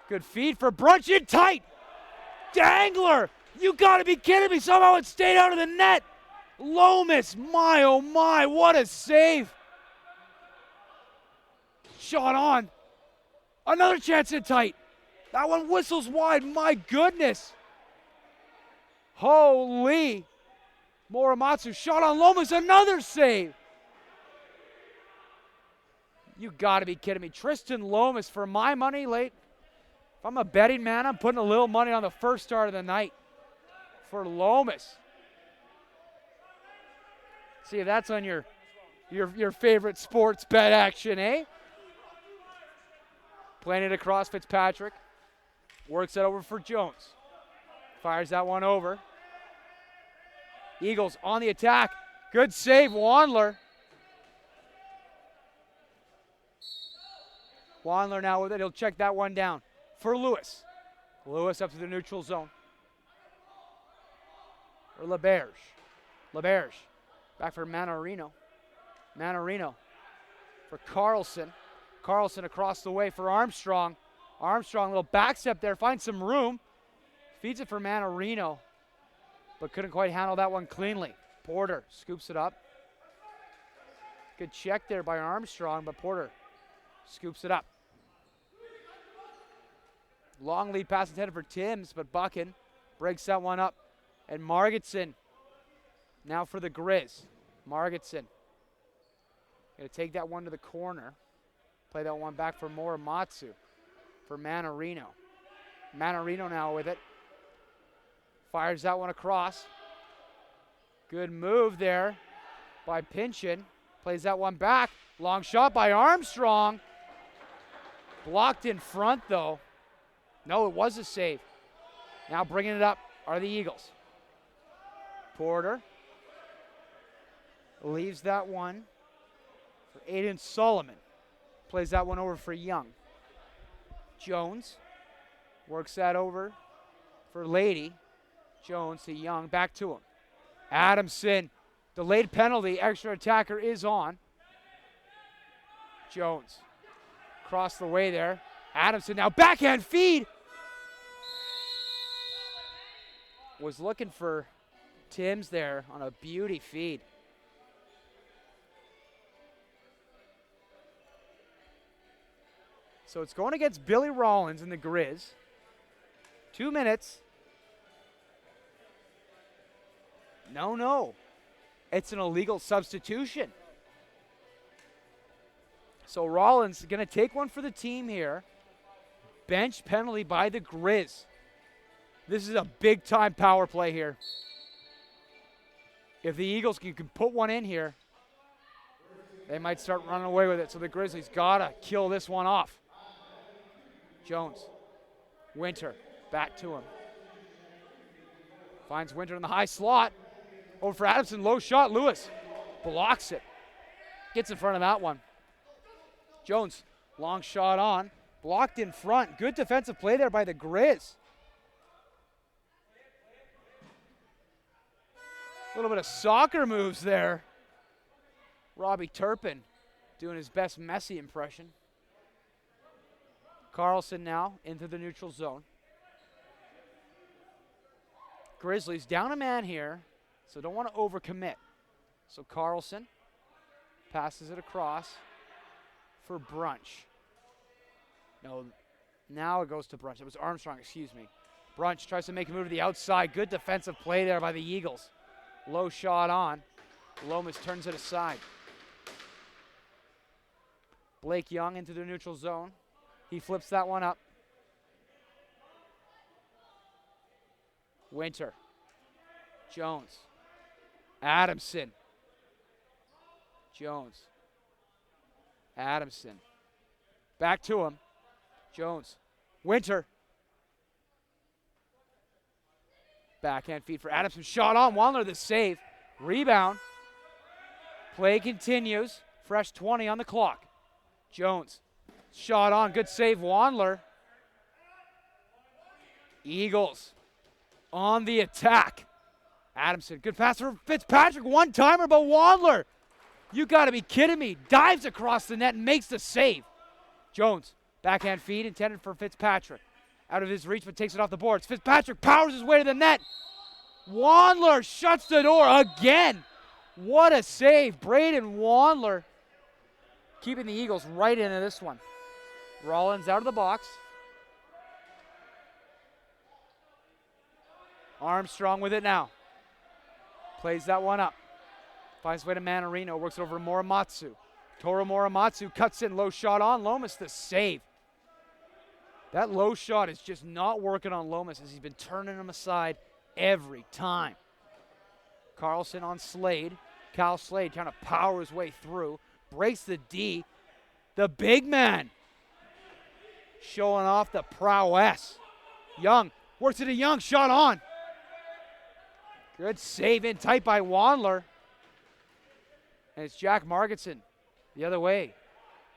Good feed for Brunch in tight. Dangler! You gotta be kidding me. Somehow it stayed out of the net. Lomas, my oh my, what a save. Shot on. Another chance in tight. That one whistles wide, my goodness. Holy. Morimatsu, shot on Lomas, another save. You gotta be kidding me. Tristan Lomas, for my money, late. If I'm a betting man, I'm putting a little money on the first start of the night for Lomas. See if that's on your favorite sports bet action, eh? Playing it across Fitzpatrick. Works it over for Jones. Fires that one over. Eagles on the attack. Good save, Wandler. Wandler now with it. He'll check that one down for Lewis. Lewis up to the neutral zone. For LeBerge. LeBerge. Back for Manorino. Manorino for Carlson. Carlson across the way for Armstrong. Armstrong, little back step there, finds some room. Feeds it for Manorino, but couldn't quite handle that one cleanly. Porter scoops it up. Good check there by Armstrong, but Porter scoops it up. Long lead pass intended for Timms, but Buchan breaks that one up. And Margetson now for the Grizz. Margetson going to take that one to the corner. Play that one back for Morimatsu for Manarino. Manarino now with it. Fires that one across. Good move there by Pinchin. Plays that one back. Long shot by Armstrong. Blocked in front though. No, it was a save. Now bringing it up are the Eagles. Porter leaves that one for Aiden Solomon. Plays that one over for Young. Jones works that over for Lady. Jones to Young, back to him. Adamson, delayed penalty, extra attacker is on. Jones, across the way there. Adamson now backhand feed. Was looking for Timms there on a beauty feed. So it's going against Billy Rollins and the Grizz. 2 minutes. No. It's an illegal substitution. So Rollins is going to take one for the team here. Bench penalty by the Grizz. This is a big-time power play here. If the Eagles can put one in here, they might start running away with it. So the Grizzlies got to kill this one off. Jones. Winter. Back to him. Finds Winter in the high slot. Over for Adamson. Low shot. Lewis blocks it. Gets in front of that one. Jones. Long shot on. Blocked in front. Good defensive play there by the Grizz. A little bit of soccer moves there. Robbie Turpin doing his best Messi impression. Carlson now into the neutral zone. Grizzlies down a man here, so don't want to overcommit. So Carlson passes it across for Brunch. No, now it goes to Brunch. It was Armstrong, excuse me. Brunch tries to make a move to the outside. Good defensive play there by the Eagles. Low shot on. Lomas turns it aside. Blake Young into the neutral zone. He flips that one up. Winter. Jones. Adamson. Jones. Adamson. Back to him. Jones. Winter. Backhand feed for Adamson. Shot on. Wandler the save. Rebound. Play continues. Fresh 20 on the clock. Jones. Shot on. Good save. Wandler. Eagles on the attack. Adamson. Good pass for Fitzpatrick. One-timer, but Wandler. You got to be kidding me. Dives across the net and makes the save. Jones. Backhand feed intended for Fitzpatrick. Out of his reach, but takes it off the boards. Fitzpatrick powers his way to the net. Wandler shuts the door again. What a save. Braden Wandler keeping the Eagles right into this one. Rollins out of the box. Armstrong with it now. Plays that one up. Finds way to Manarino. Works over to Morimatsu. Toru Morimatsu cuts in. Low shot on. Lomas the save. That low shot is just not working on Lomas as he's been turning him aside every time. Carlson on Slade. Cal Slade trying to power his way through. Breaks the D. The big man showing off the prowess. Young works it to Young. Shot on. Good save in tight by Wandler. And it's Jack Margetson the other way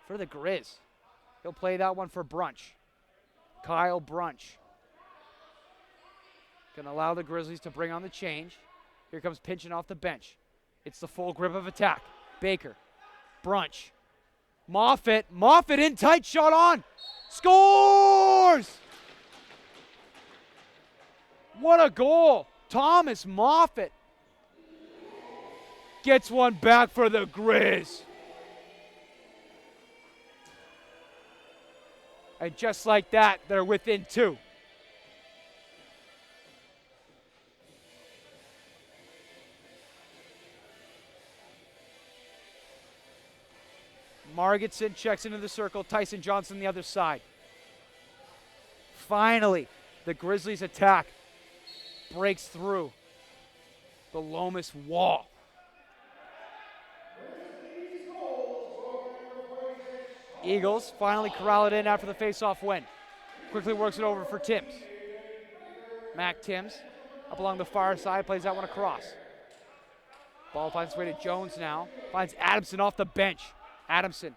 for the Grizz. He'll play that one for Brunch. Kyle Brunch. Going to allow the Grizzlies to bring on the change. Here comes Pinchin off the bench. It's the full grip of attack. Baker. Brunch. Moffitt. Moffitt in tight. Shot on. Scores! What a goal. Thomas Moffitt gets one back for the Grizz. And just like that, they're within 2. Margetson checks into the circle. Tyson Johnson the other side. Finally, the Grizzlies attack breaks through the Lomas wall. Eagles finally corral it in after the face-off win. Quickly works it over for Timms. Mac Timms up along the far side, plays that one across. Ball finds its way to Jones now. Finds Adamson off the bench. Adamson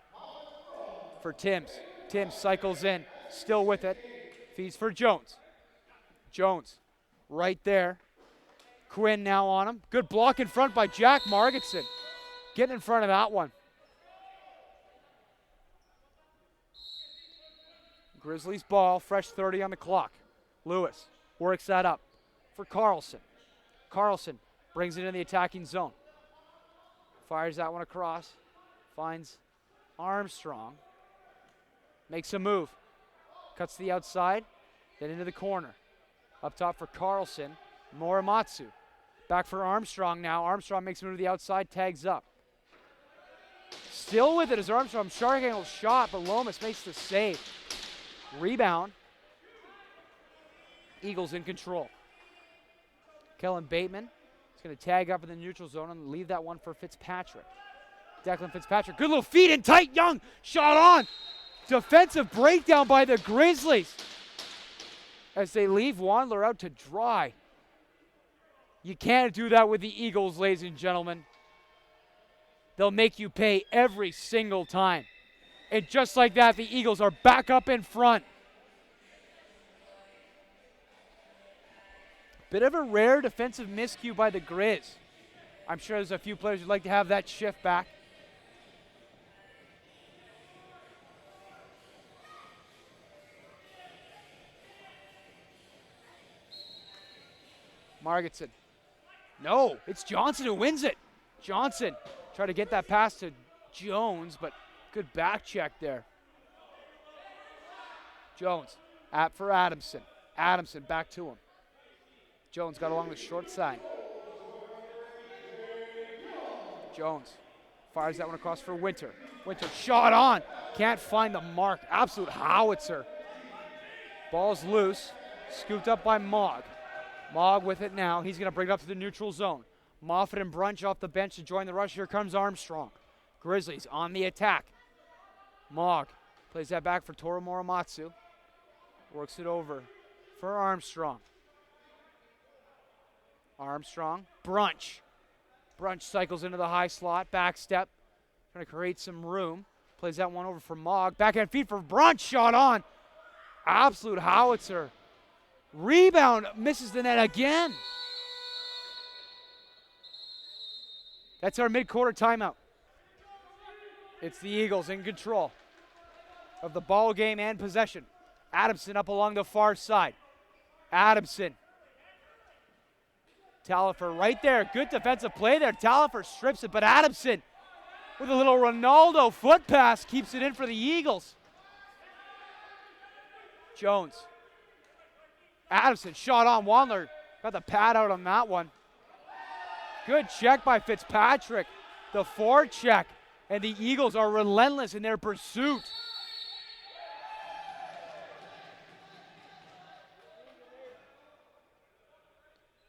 for Timms. Timms cycles in, still with it. Feeds for Jones. Jones right there. Quinn now on him. Good block in front by Jack Margetson. Getting in front of that one. Grizzlies ball, fresh 30 on the clock. Lewis works that up for Carlson. Carlson brings it in the attacking zone. Fires that one across. Finds Armstrong. Makes a move. Cuts to the outside, then into the corner. Up top for Carlson. Morimatsu. Back for Armstrong now. Armstrong makes a move to the outside, tags up. Still with it as Armstrong. Shark angle shot, but Lomas makes the save. Rebound. Eagles in control. Kellen Bateman is going to tag up in the neutral zone and leave that one for Fitzpatrick. Declan Fitzpatrick. Good little feed in tight. Young. Shot on. Defensive breakdown by the Grizzlies as they leave Wandler out to dry. You can't do that with the Eagles, ladies and gentlemen. They'll make you pay every single time. And just like that, the Eagles are back up in front. Bit of a rare defensive miscue by the Grizz. I'm sure there's a few players who'd like to have that shift back. Margetson. No, it's Johnson who wins it. Johnson tried to get that pass to Jones, but good back check there. Jones for Adamson. Adamson back to him. Jones got along the short side. Jones fires that one across for Winter. Winter shot on. Can't find the mark. Absolute howitzer. Ball's loose. Scooped up by Mogg. Mogg with it now. He's going to bring it up to the neutral zone. Moffitt and Brunch off the bench to join the rush. Here comes Armstrong. Grizzlies on the attack. Mogg plays that back for Toru Morimatsu. Works it over for Armstrong. Armstrong. Brunch. Brunch cycles into the high slot. Back step. Trying to create some room. Plays that one over for Mogg. Backhand feed for Brunch. Shot on. Absolute howitzer. Rebound. Misses the net again. That's our mid-quarter timeout. It's the Eagles in control of the ball game and possession. Adamson up along the far side. Adamson. Talifer right there. Good defensive play there. Talifer strips it, but Adamson with a little Ronaldo foot pass keeps it in for the Eagles. Jones. Adamson shot on. Wandler got the pad out on that one. Good check by Fitzpatrick. The forecheck. And the Eagles are relentless in their pursuit.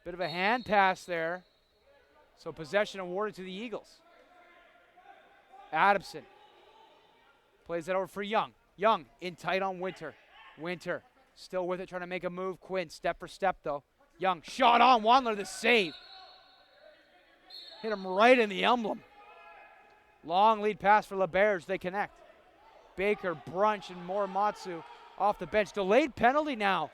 Bit of a hand pass there. So possession awarded to the Eagles. Adamson plays that over for Young. Young in tight on Winter. Winter still with it, trying to make a move. Quinn step for step though. Young shot on. Wandler the save. Hit him right in the emblem. Long lead pass for LeBears. They connect. Baker, Brunch, and Morimatsu off the bench. Delayed penalty now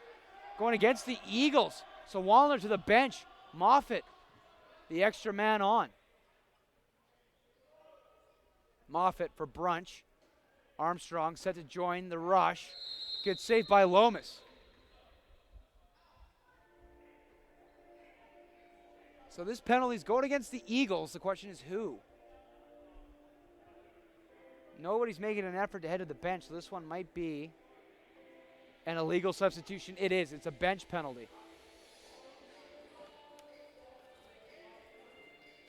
going against the Eagles. So Wandler to the bench. Moffitt, the extra man on. Moffitt for Brunch. Armstrong set to join the rush. Good save by Lomas. So this penalty's going against the Eagles. The question is who? Nobody's making an effort to head to the bench, so this one might be An illegal substitution it is. It's a bench penalty.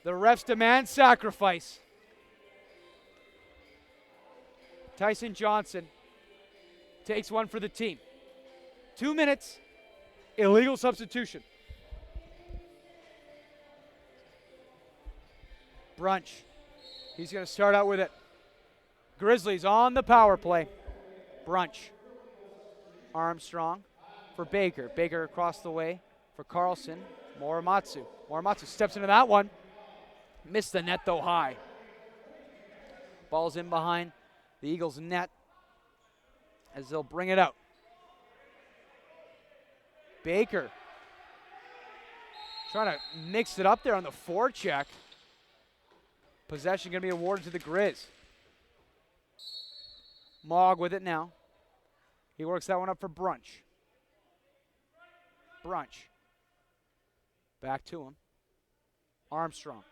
The refs demand sacrifice. Tyson Johnson takes one for the team. 2 minutes, illegal substitution. Brunch, he's going to start out with it. Grizzlies on the power play. Brunch. Armstrong for Baker. Baker across the way for Carlson. Morimatsu. Morimatsu steps into that one. Missed the net though high. Ball's in behind the Eagles' net as they'll bring it out. Baker trying to mix it up there on the forecheck. Possession going to be awarded to the Grizz. Mogg with it now. He works that one up for Brunch. Brunch. Back to him. Armstrong.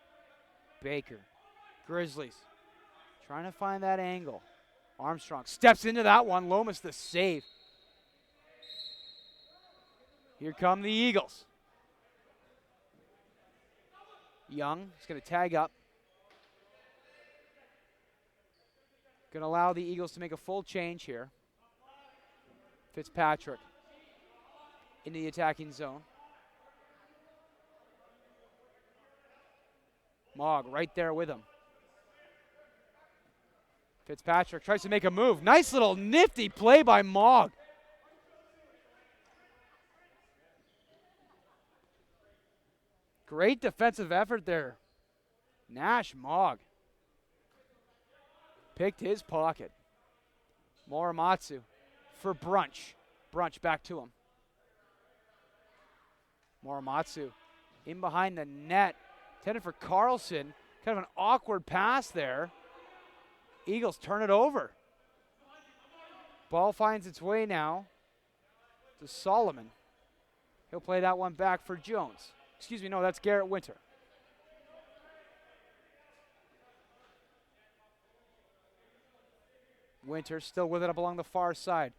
Baker. Grizzlies. Trying to find that angle. Armstrong steps into that one. Lomas the save. Here come the Eagles. Young is going to tag up. Going to allow the Eagles to make a full change here. Fitzpatrick into the attacking zone. Mogg right there with him. Fitzpatrick tries to make a move. Nice little nifty play by Mogg. Great defensive effort there. Nash Mogg picked his pocket. Morimatsu for Brunch. Brunch back to him. Morimatsu in behind the net. Intended for Carlson. Kind of an awkward pass there. Eagles turn it over. Ball finds its way now to Solomon. He'll play that one back for Jones. Excuse me, no, that's Garrett Winter. Winter still with it up along the far side.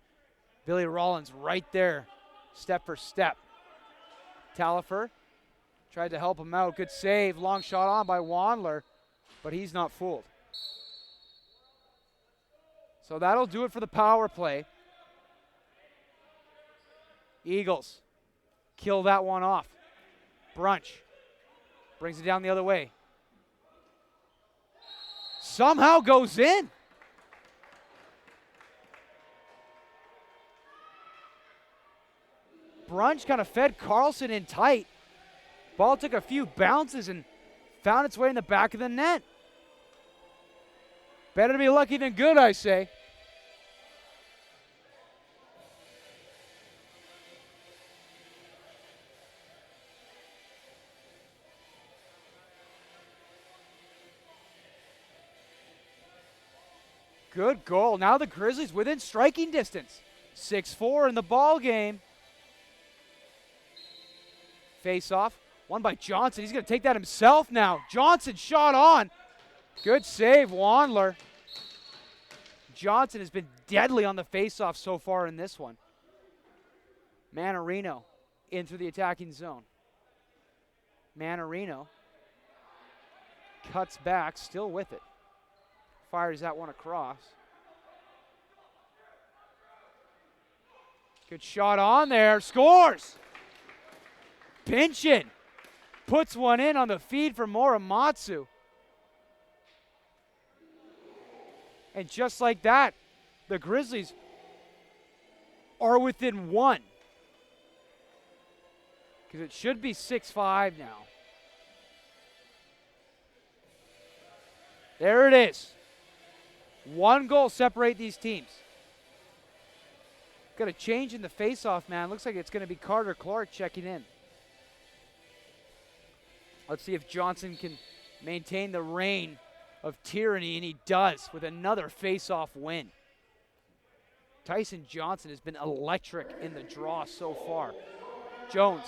Billy Rollins right there, step for step. Talifer tried to help him out. Good save. Long shot on by Wandler, but he's not fooled. So that'll do it for the power play. Eagles kill that one off. Brunch brings it down the other way. Somehow goes in. Brunch kind of fed Carlson in tight. Ball took a few bounces and found its way in the back of the net. Better to be lucky than good, I say. Good goal. Now the Grizzlies within striking distance. 6-4 in the ball game. Face off. Won by Johnson. He's going to take that himself now. Johnson shot on. Good save, Wandler. Johnson has been deadly on the face-off so far in this one. Manarino into the attacking zone. Manarino cuts back, still with it. Fires that one across. Good shot on there. Scores! Pinchin puts one in on the feed for Morimatsu. And just like that, the Grizzlies are within one. Because it should be 6-5 now. There it is. One goal separate these teams. Got a change in the face-off, man. Looks like it's going to be Carter Clark checking in. Let's see if Johnson can maintain the reign of tyranny, and he does with another face-off win. Tyson Johnson has been electric in the draw so far. Jones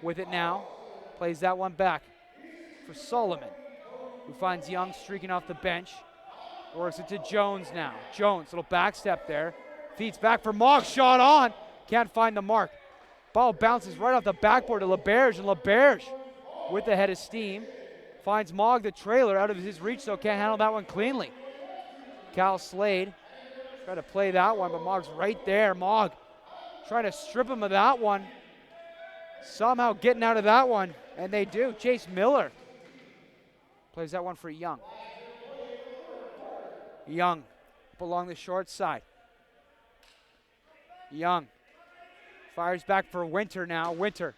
with it now. Plays that one back for Solomon, who finds Young streaking off the bench. Works it to Jones now. Jones, little back step there. Feeds back for Mogg, shot on. Can't find the mark. Ball bounces right off the backboard to LeBerge, and LeBerge with the head of steam finds Mogg, the trailer, out of his reach, so can't handle that one cleanly. Cal Slade tried to play that one, but Mogg's right there. Mogg trying to strip him of that one. Somehow getting out of that one, and they do. Chase Miller plays that one for Young. Young up along the short side. Young fires back for Winter now. Winter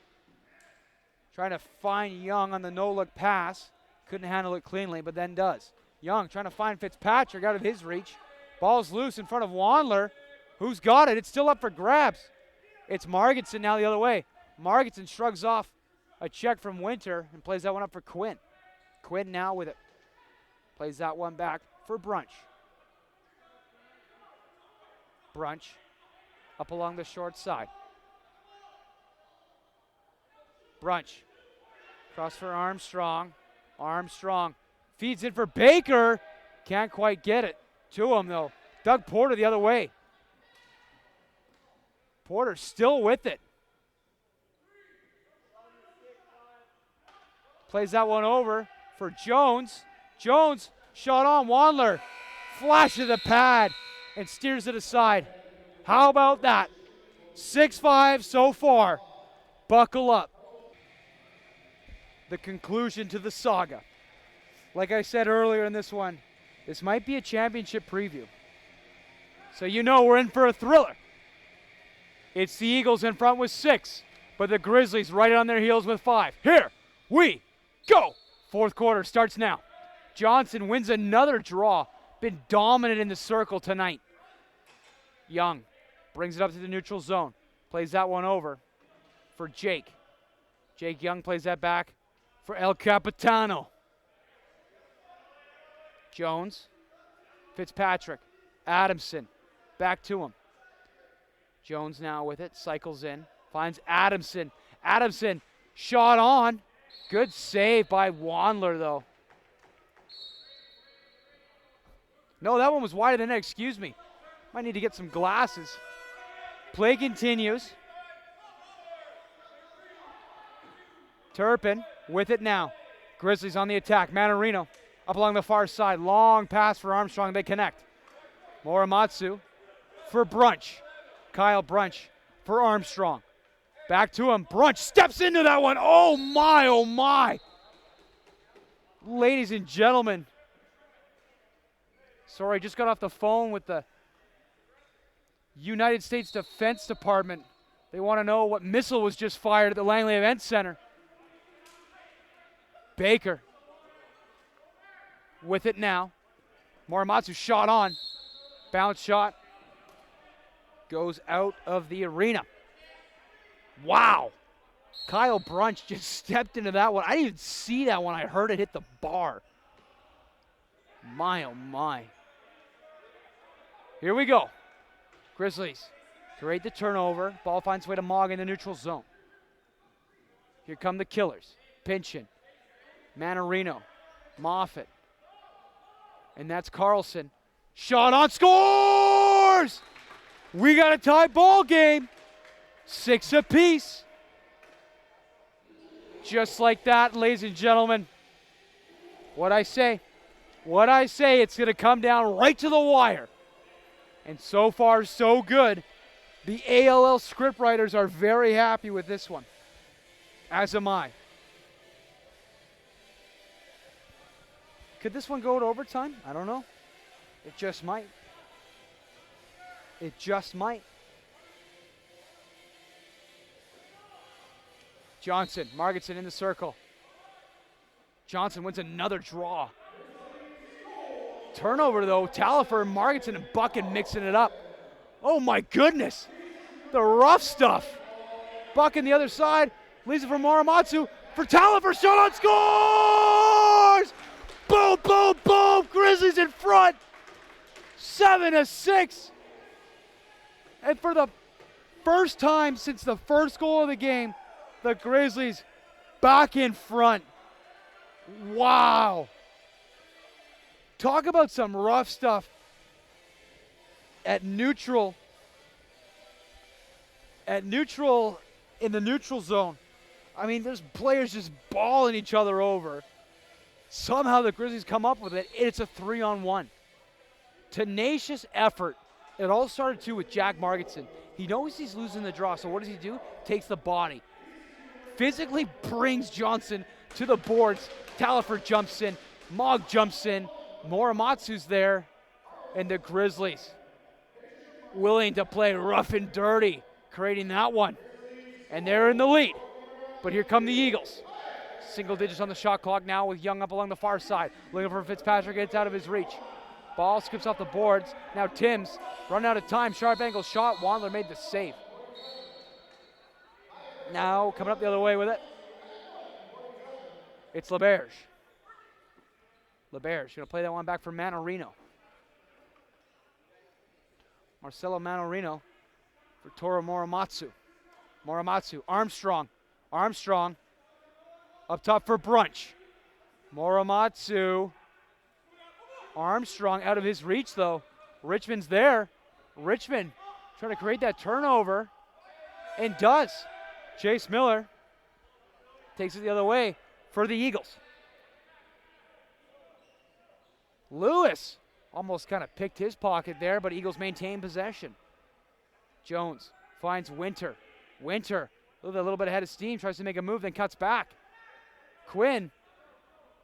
trying to find Young on the no-look pass. Couldn't handle it cleanly, but then does. Young trying to find Fitzpatrick out of his reach. Ball's loose in front of Wandler. Who's got it? It's still up for grabs. It's Marginson now the other way. Marginson shrugs off a check from Winter and plays that one up for Quinn. Quinn now with it. Plays that one back for Brunch. Brunch up along the short side. Brunch cross for Armstrong. Armstrong feeds in for Baker. Can't quite get it to him though. Doug Porter the other way. Porter still with it. Plays that one over for Jones. Jones, shot on. Wandler flashes the pad and steers it aside. How about that? 6-5 so far. Buckle up. The conclusion to the saga. Like I said earlier in this one, this might be a championship preview. So you know we're in for a thriller. It's the Eagles in front with 6, but the Grizzlies right on their heels with 5. Here we go. Fourth quarter starts now. Johnson wins another draw. Been dominant in the circle tonight. Young brings it up to the neutral zone. Plays that one over for Jake. Jake Young plays that back for El Capitano. Jones, Fitzpatrick, Adamson, back to him. Jones now with it, cycles in, finds Adamson. Adamson, shot on. Good save by Wandler, though. No, that one was wider than that, excuse me. Might need to get some glasses. Play continues. Turpin with it now. Grizzlies on the attack. Manarino up along the far side. Long pass for Armstrong. They connect. Morimatsu for Brunch. Kyle Brunch for Armstrong. Back to him. Brunch steps into that one. Oh my, oh my. Ladies and gentlemen. Sorry, just got off the phone with the United States Defense Department. They want to know what missile was just fired at the Langley Event Center. Baker with it now. Morimatsu shot on. Bounce shot. Goes out of the arena. Wow. Kyle Brunch just stepped into that one. I didn't even see that when I heard it hit the bar. My, oh my. Here we go. Grizzlies create the turnover. Ball finds way to Mogg in the neutral zone. Here come the killers. Pinchin, Manarino, Moffitt. And that's Carlson. Shot on, scores! We got a tie ball game. 6 apiece. Just like that, ladies and gentlemen. What I say, it's going to come down right to the wire. And so far, so good. The ALL scriptwriters are very happy with this one, as am I. Could this one go to overtime? I don't know. It just might. It just might. Johnson, Marginson in the circle. Johnson wins another draw. Turnover though, Talafer, Marginson, and Buchan mixing it up. Oh my goodness. The rough stuff. Buchan the other side, leaves it for Morimatsu. For Talafer, shot on, scores! Boom, boom, boom, Grizzlies in front. 7-6. And for the first time since the first goal of the game, the Grizzlies back in front. Wow. Talk about some rough stuff at neutral at neutral, in the neutral zone, I mean, there's players just balling each other over. Somehow the Grizzlies come up with it. It's a 3-on-1. Tenacious effort. It all started, too, with Jack Margetson. He knows he's losing the draw, so what does he do? Takes the body. Physically brings Johnson to the boards. Tallifer jumps in. Mogg jumps in. Muramatsu's there. And the Grizzlies willing to play rough and dirty, creating that one. And they're in the lead. But here come the Eagles. Single digits on the shot clock now with Young up along the far side. Looking for Fitzpatrick, gets out of his reach. Ball skips off the boards. Now Timms, run out of time. Sharp angle shot. Wandler made the save. Now coming up the other way with it. It's LeBerge. LeBerge going to play that one back for Manorino. Marcelo Manorino for Toru Muramatsu. Muramatsu, Armstrong. Armstrong up top for Brunch. Muramatsu. Armstrong out of his reach though. Richmond's there. Richmond trying to create that turnover and does. Chase Miller takes it the other way for the Eagles. Lewis almost kind of picked his pocket there, but Eagles maintain possession. Jones finds Winter. Winter, a little bit ahead of steam, tries to make a move, then cuts back. Quinn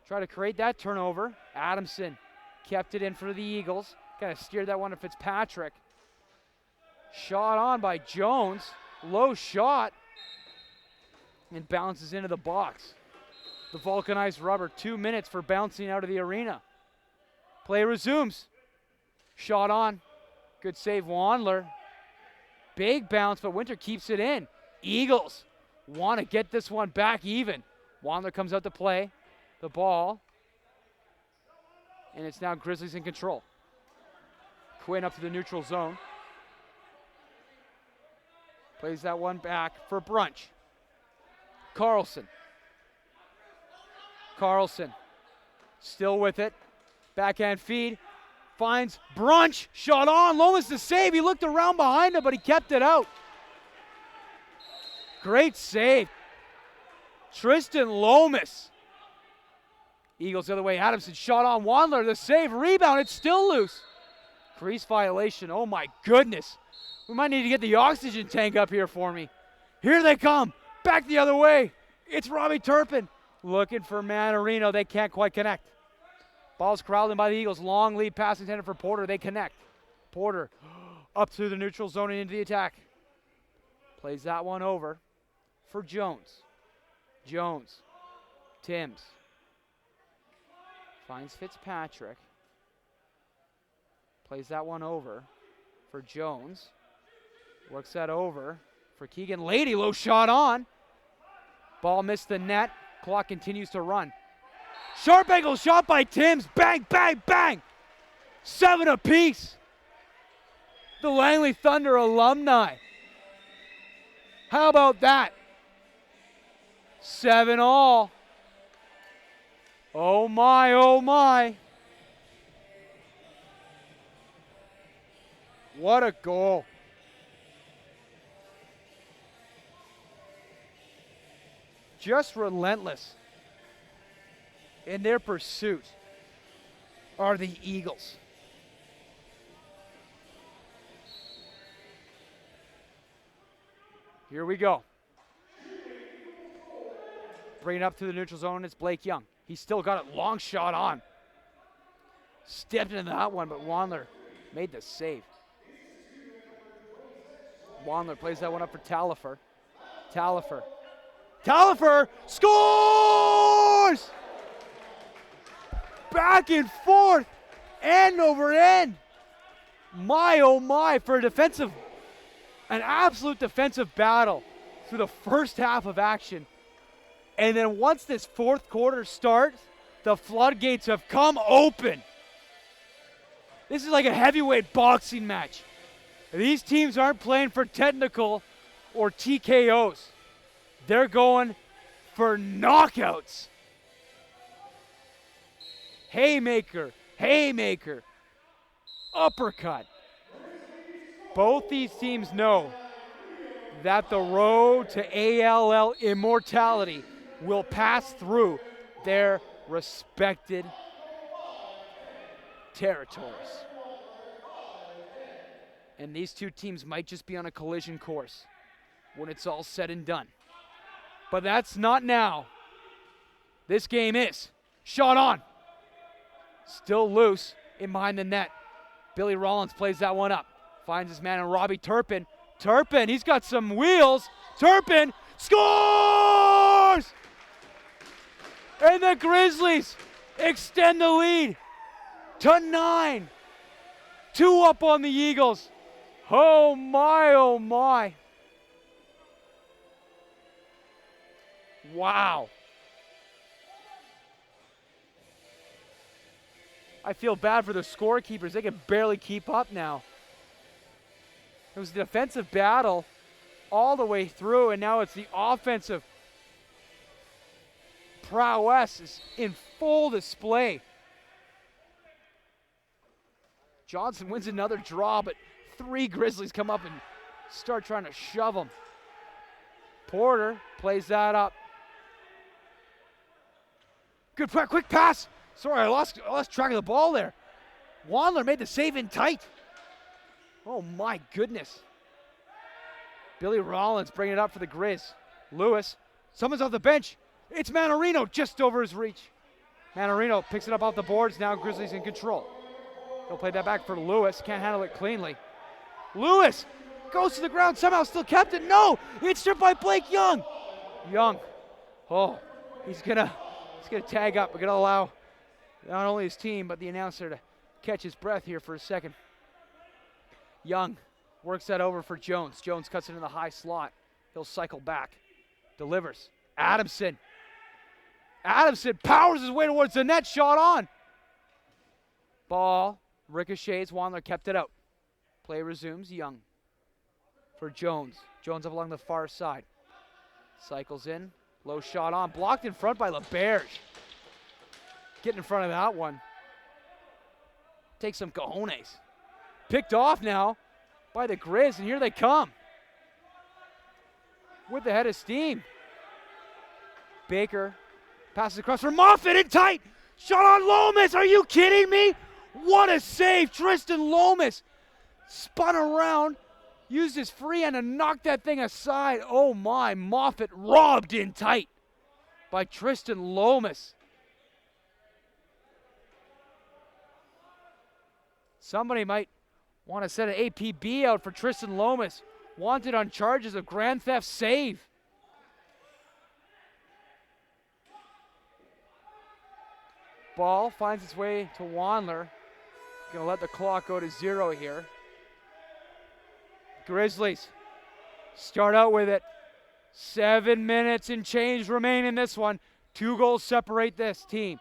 trying to create that turnover. Adamson kept it in for the Eagles. Kind of steered that one to Fitzpatrick. Shot on by Jones. Low shot. And bounces into the box. The vulcanized rubber, 2 minutes for bouncing out of the arena. Play resumes. Shot on. Good save, Wandler. Big bounce, but Winter keeps it in. Eagles want to get this one back even. Wandler comes out to play the ball. And it's now Grizzlies in control. Quinn up to the neutral zone. Plays that one back for Brunch. Carlson. Carlson still with it. Backhand feed. Finds Brunch. Shot on. Lomas to save. He looked around behind him, but he kept it out. Great save. Tristan Lomas. Eagles the other way. Adamson shot on. Wandler. The save. Rebound. It's still loose. Crease violation. Oh my goodness. We might need to get the oxygen tank up here for me. Here they come. Back the other way. It's Robbie Turpin. Looking for Manorino. They can't quite connect. Ball's corralled in by the Eagles. Long lead pass intended for Porter. They connect. Porter up through the neutral zone and into the attack. Plays that one over for Jones. Jones. Timms. Finds Fitzpatrick. Plays that one over for Jones. Works that over for Keegan. Lady, low shot on. Ball missed the net. Clock continues to run. Sharp angle shot by Timms. Bang, bang, bang. 7 apiece. The Langley Thunder alumni. How about that? 7-all. Oh my, oh my. What a goal. Just relentless in their pursuit are the Eagles. Here we go. Bring it up to the neutral zone. It's Blake Young. He's still got a long shot on. Stepped into that one, but Wandler made the save. Wandler plays that one up for Tallifer. Tallifer scores! Back and forth, end over end. My, oh my, for an absolute defensive battle through the first half of action. And then once this fourth quarter starts, the floodgates have come open. This is like a heavyweight boxing match. These teams aren't playing for technical or TKOs. They're going for knockouts. Haymaker, haymaker, uppercut. Both these teams know that the road to ALL immortality will pass through their respected territories. And these two teams might just be on a collision course when it's all said and done. But that's not now. This game is. Shot on. Still loose in behind the net. Billy Rollins plays that one up. Finds his man in Robbie Turpin. Turpin, he's got some wheels. Turpin scores! And the Grizzlies extend the lead to 9. 2 up on the Eagles. Oh my, oh my. Wow. I feel bad for the scorekeepers. They can barely keep up now. It was a defensive battle all the way through, and now it's the offensive prowess is in full display. Johnson wins another draw, but 3 Grizzlies come up and start trying to shove them. Porter plays that up. Good, quick pass. Sorry, I lost track of the ball there. Wandler made the save in tight. Oh my goodness. Billy Rollins bringing it up for the Grizz. Lewis, someone's off the bench. It's Manarino just over his reach. Manarino picks it up off the boards. Now Grizzlies in control. He'll play that back for Lewis. Can't handle it cleanly. Lewis goes to the ground, somehow still kept it. No, it's stripped by Blake Young. Young, oh, he's gonna tag up. We're gonna allow not only his team, but the announcer to catch his breath here for a second. Young works that over for Jones. Jones cuts it in the high slot. He'll cycle back. Delivers. Adamson. Adamson powers his way towards the net. Shot on. Ball ricochets. Wandler kept it out. Play resumes. Young for Jones. Jones up along the far side. Cycles in. Low shot on. Blocked in front by LeBerge. Getting in front of that one. Take some cojones. Picked off now by the Grizz, and here they come. With the head of steam. Baker passes across for Moffitt in tight. Shot on Lomas. Are you kidding me? What a save. Tristan Lomas spun around, used his free hand to knock that thing aside. Oh my, Moffitt robbed in tight by Tristan Lomas. Somebody might want to set an APB out for Tristan Lomas, wanted on charges of grand theft save. Ball finds its way to Wandler. Gonna let the clock go to 0 here. Grizzlies start out with it. 7 minutes and change remain in this one. 2 goals separate this team.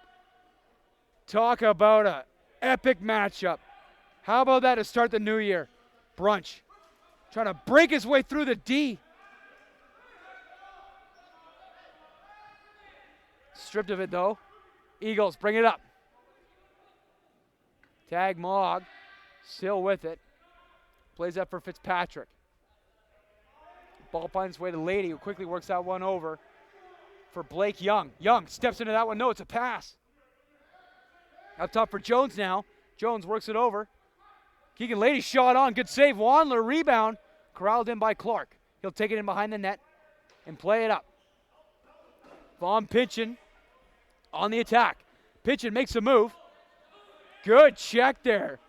Talk about an epic matchup. How about that to start the new year? Brunch trying to break his way through the D. Stripped of it though. Eagles bring it up. Tag Mogg, still with it. Plays up for Fitzpatrick. Ball finds its way to Lady, who quickly works that one over for Blake Young. Young steps into that one. No, it's a pass. Up top for Jones now. Jones works it over. Keegan Lady shot on. Good save. Wandler rebound. Corralled in by Clark. He'll take it in behind the net and play it up. Vaughn Pinchin on the attack. Pinchin makes a move. Good check there.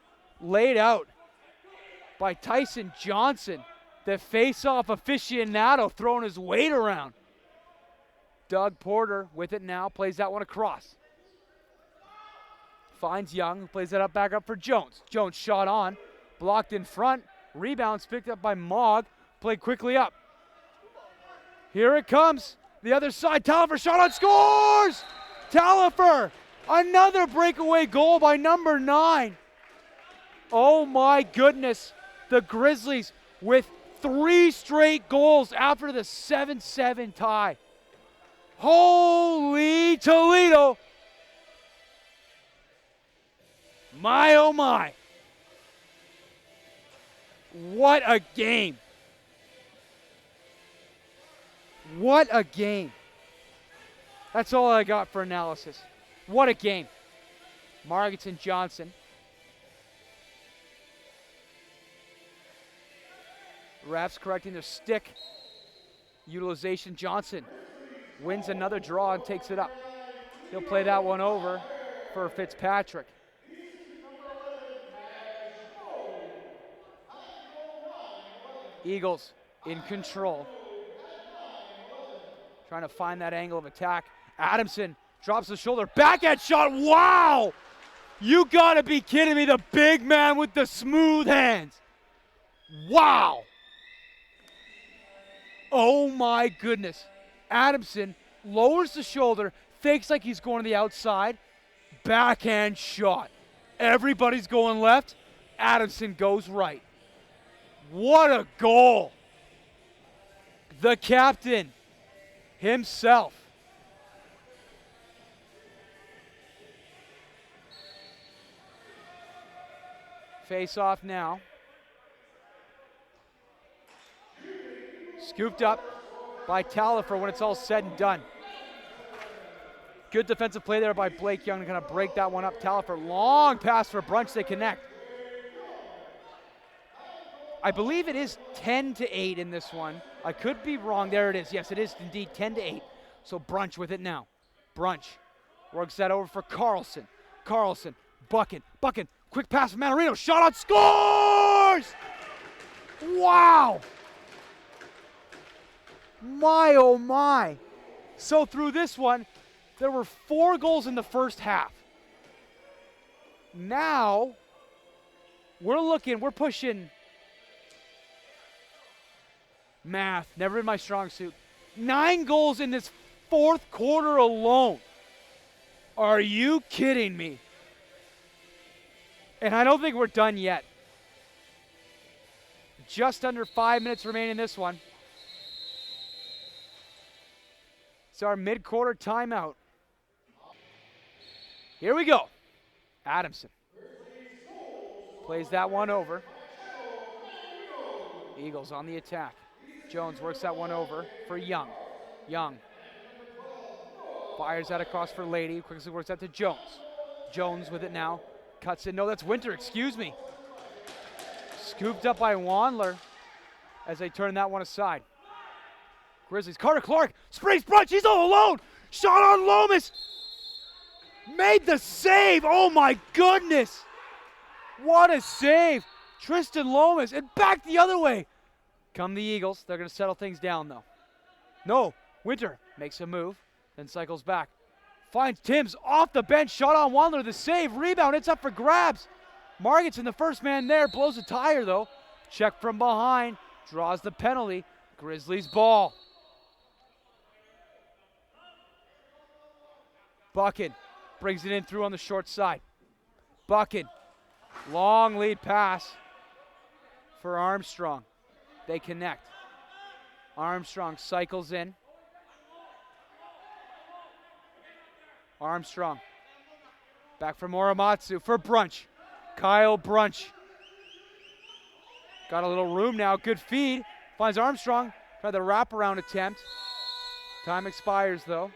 Laid out by Tyson Johnson. The face-off aficionado throwing his weight around. Doug Porter with it now. Plays that one across. Finds Young, who plays that up back up for Jones. Jones shot on, blocked in front. Rebounds picked up by Mogg. Played quickly up. Here it comes. The other side. Talifer shot on, scores! Talifer, another breakaway goal by number 9. Oh my goodness. The Grizzlies with 3 straight goals after the 7-7 tie. Holy Toledo. My, oh my. What a game. What a game. That's all I got for analysis. What a game. Marginson Johnson. Refs correcting their stick utilization. Johnson wins another draw and takes it up. He'll play that one over for Fitzpatrick. Eagles in control. Trying to find that angle of attack. Adamson drops the shoulder. Backhand shot. Wow! You gotta be kidding me. The big man with the smooth hands. Wow! Oh my goodness. Adamson lowers the shoulder, fakes like he's going to the outside. Backhand shot. Everybody's going left. Adamson goes right. What a goal. The captain himself. Face off now. Scooped up by Talifer when it's all said and done. Good defensive play there by Blake Young to kind of break that one up. Talifer, long pass for Brunch, they connect. I believe it is 10-8 in this one. I could be wrong. There it is. Yes, it is indeed 10-8. So Brunch with it now. Brunch works that over for Carlson. Carlson, Buchan, quick pass from Manarino. Shot on, scores! Wow! My, oh my. So through this one, there were 4 goals in the first half. Now, we're pushing math, never been my strong suit. 9 goals in this fourth quarter alone. Are you kidding me? And I don't think we're done yet. Just under 5 minutes remaining in this one. It's our mid-quarter timeout. Here we go. Adamson plays that one over. Eagles on the attack. Jones works that one over for Young. Young fires that across for Lady. Quickly works that to Jones. Jones with it now. Cuts in. No, that's Winter. Excuse me. Scooped up by Wandler as they turn that one aside. Grizzlies. Carter Clark. Springs Brunch. He's all alone. Shot on Lomas. Made the save. Oh, my goodness. What a save. Tristan Lomas. And back the other way. Come the Eagles. They're going to settle things down, though. No. Winter makes a move. Then cycles back. Finds Timms off the bench. Shot on Wandler. The save. Rebound. It's up for grabs. Marginson, the first man there. Blows a tire, though. Check from behind. Draws the penalty. Grizzlies ball. Buchan brings it in through on the short side. Buchan. Long lead pass for Armstrong. They connect. Armstrong cycles in. Armstrong. Back for Morimatsu for Brunch. Kyle Brunch. Got a little room now. Good feed. Finds Armstrong. Try the wraparound attempt. Time expires, though.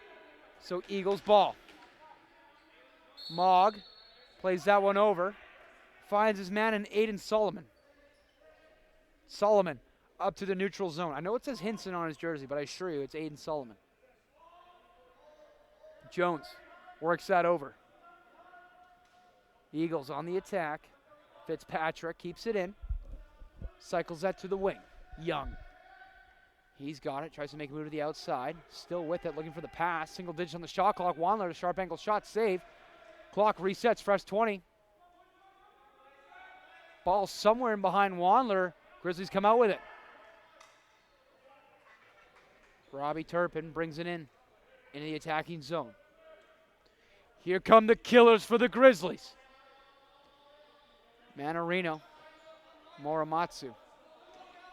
So Eagles ball. Mogg plays that one over. Finds his man in Aiden Solomon. Solomon up to the neutral zone. I know it says Hinson on his jersey, but I assure you it's Aiden Solomon. Jones works that over. Eagles on the attack. Fitzpatrick keeps it in. Cycles that to the wing. Young. He's got it. Tries to make a move to the outside. Still with it. Looking for the pass. Single digits on the shot clock. Wandler, a sharp angle shot. Save. Clock resets. Fresh 20. Ball somewhere in behind Wandler. Grizzlies come out with it. Robbie Turpin brings it in into the attacking zone. Here come the killers for the Grizzlies. Manarino. Morimatsu.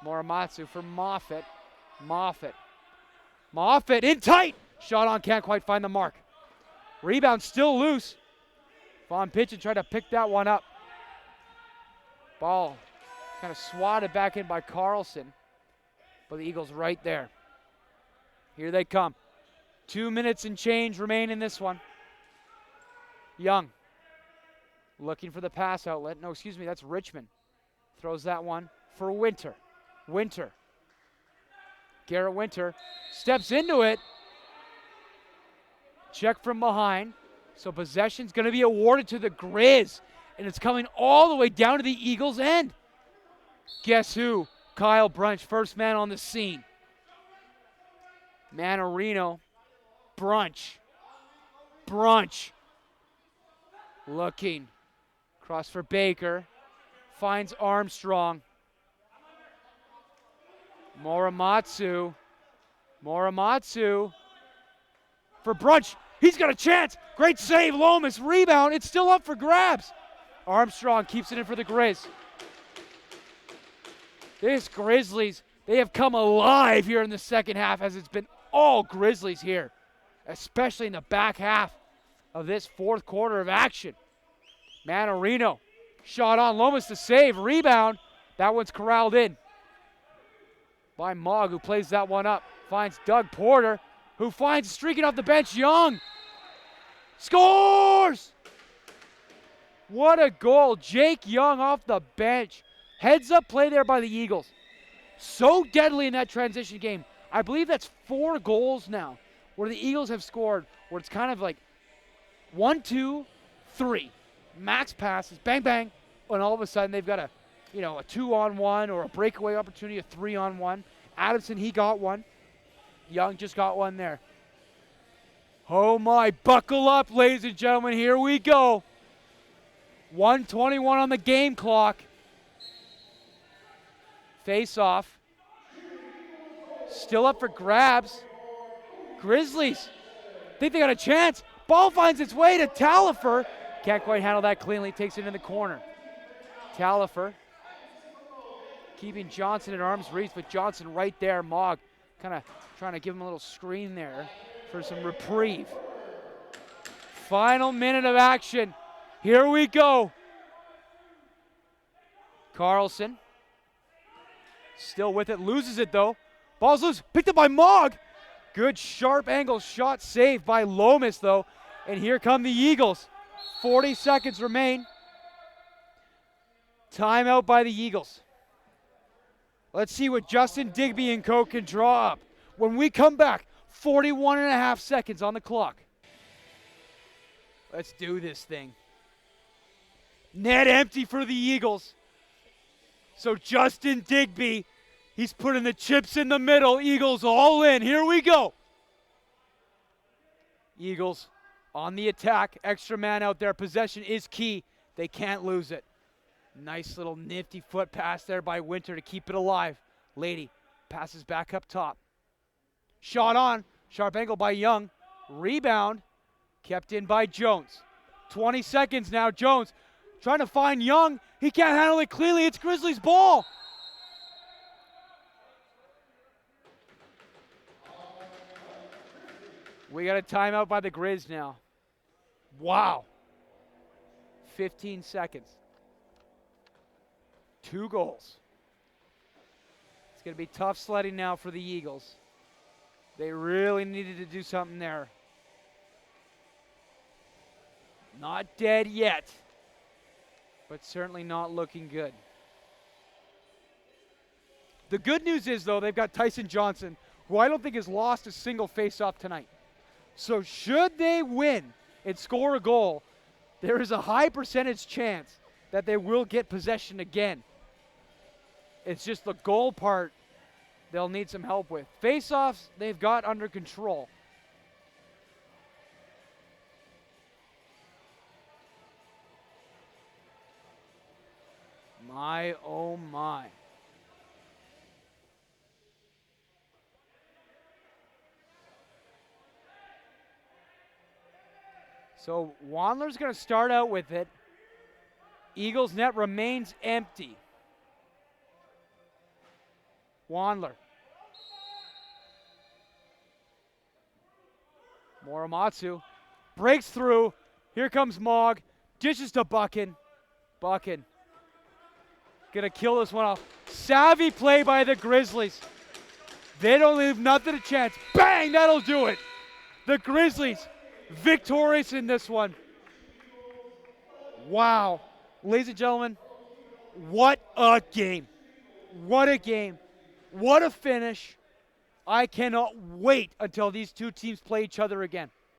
Morimatsu for Moffett. Moffett in tight. Shot on, can't quite find the mark. Rebound still loose. Von Pitchen tried to pick that one up. Ball kind of swatted back in by Carlson. But the Eagles right there. Here they come. 2 minutes and change remain in this one. Young looking for the pass outlet. No, excuse me, that's Richmond. Throws that one for Winter. Winter. Garrett Winter steps into it. Check from behind. So possession's going to be awarded to the Grizz. And it's coming all the way down to the Eagles' end. Guess who? Kyle Brunch, first man on the scene. Manarino. Brunch. Looking. Cross for Baker. Finds Armstrong. Morimatsu for Brunch. He's got a chance. Great save. Lomas rebound. It's still up for grabs. Armstrong keeps it in for the Grizz. This Grizzlies, they have come alive here in the second half, as it's been all Grizzlies here, especially in the back half of this fourth quarter of action. Manarino, shot on. Lomas to save. Rebound. That one's corralled in by Mogg, who plays that one up. Finds Doug Porter, who finds streaking off the bench Young. Scores! What a goal. Jake Young off the bench. Heads up play there by the Eagles. So deadly in that transition game. I believe that's 4 goals now where the Eagles have scored, where it's kind of like 1, 2, 3. Max passes, bang, bang, and all of a sudden they've got a 2-on-1 or a breakaway opportunity, a 3-on-1. Adamson, he got one. Young just got one there. Oh my, buckle up, ladies and gentlemen, here we go. 1:21 on the game clock. Face off. Still up for grabs. Grizzlies think they got a chance. Ball finds its way to Talifer. Can't quite handle that cleanly, takes it in the corner. Talifer keeping Johnson at arm's reach, but Johnson right there. Mogg kind of trying to give him a little screen there for some reprieve. Final minute of action. Here we go. Carlson still with it, loses it though. Ball's loose, picked up by Mogg. Good sharp angle shot saved by Lomas though. And here come the Eagles. 40 seconds remain. Timeout by the Eagles. Let's see what Justin Digby and co can draw up. When we come back, 41 and a half seconds on the clock. Let's do this thing. Net empty for the Eagles. So Justin Digby, he's putting the chips in the middle. Eagles all in. Here we go. Eagles on the attack. Extra man out there. Possession is key. They can't lose it. Nice little nifty foot pass there by Winter to keep it alive. Lady passes back up top. Shot on. Sharp angle by Young. Rebound. Kept in by Jones. 20 seconds now. Jones trying to find Young. He can't handle it cleanly. It's Grizzlies' ball. We got a timeout by the Grizz now. Wow. 15 seconds. 2 goals. It's going to be tough sledding now for the Eagles. They really needed to do something there. Not dead yet, but certainly not looking good. The good news is, though, they've got Tyson Johnson, who I don't think has lost a single face-off tonight. So should they win and score a goal, there is a high percentage chance that they will get possession again. It's just the goal part they'll need some help with. Face-offs, they've got under control. My, oh my. So Wandler's going to start out with it. Eagles net remains empty. Wandler. Morimatsu breaks through. Here comes Mogg. Dishes to Buchan. Buchan gonna kill this one off. Savvy play by the Grizzlies. They don't leave nothing to chance. Bang, that'll do it. The Grizzlies victorious in this one. Wow. Ladies and gentlemen, what a game. What a game. What a finish. I cannot wait until these two teams play each other again.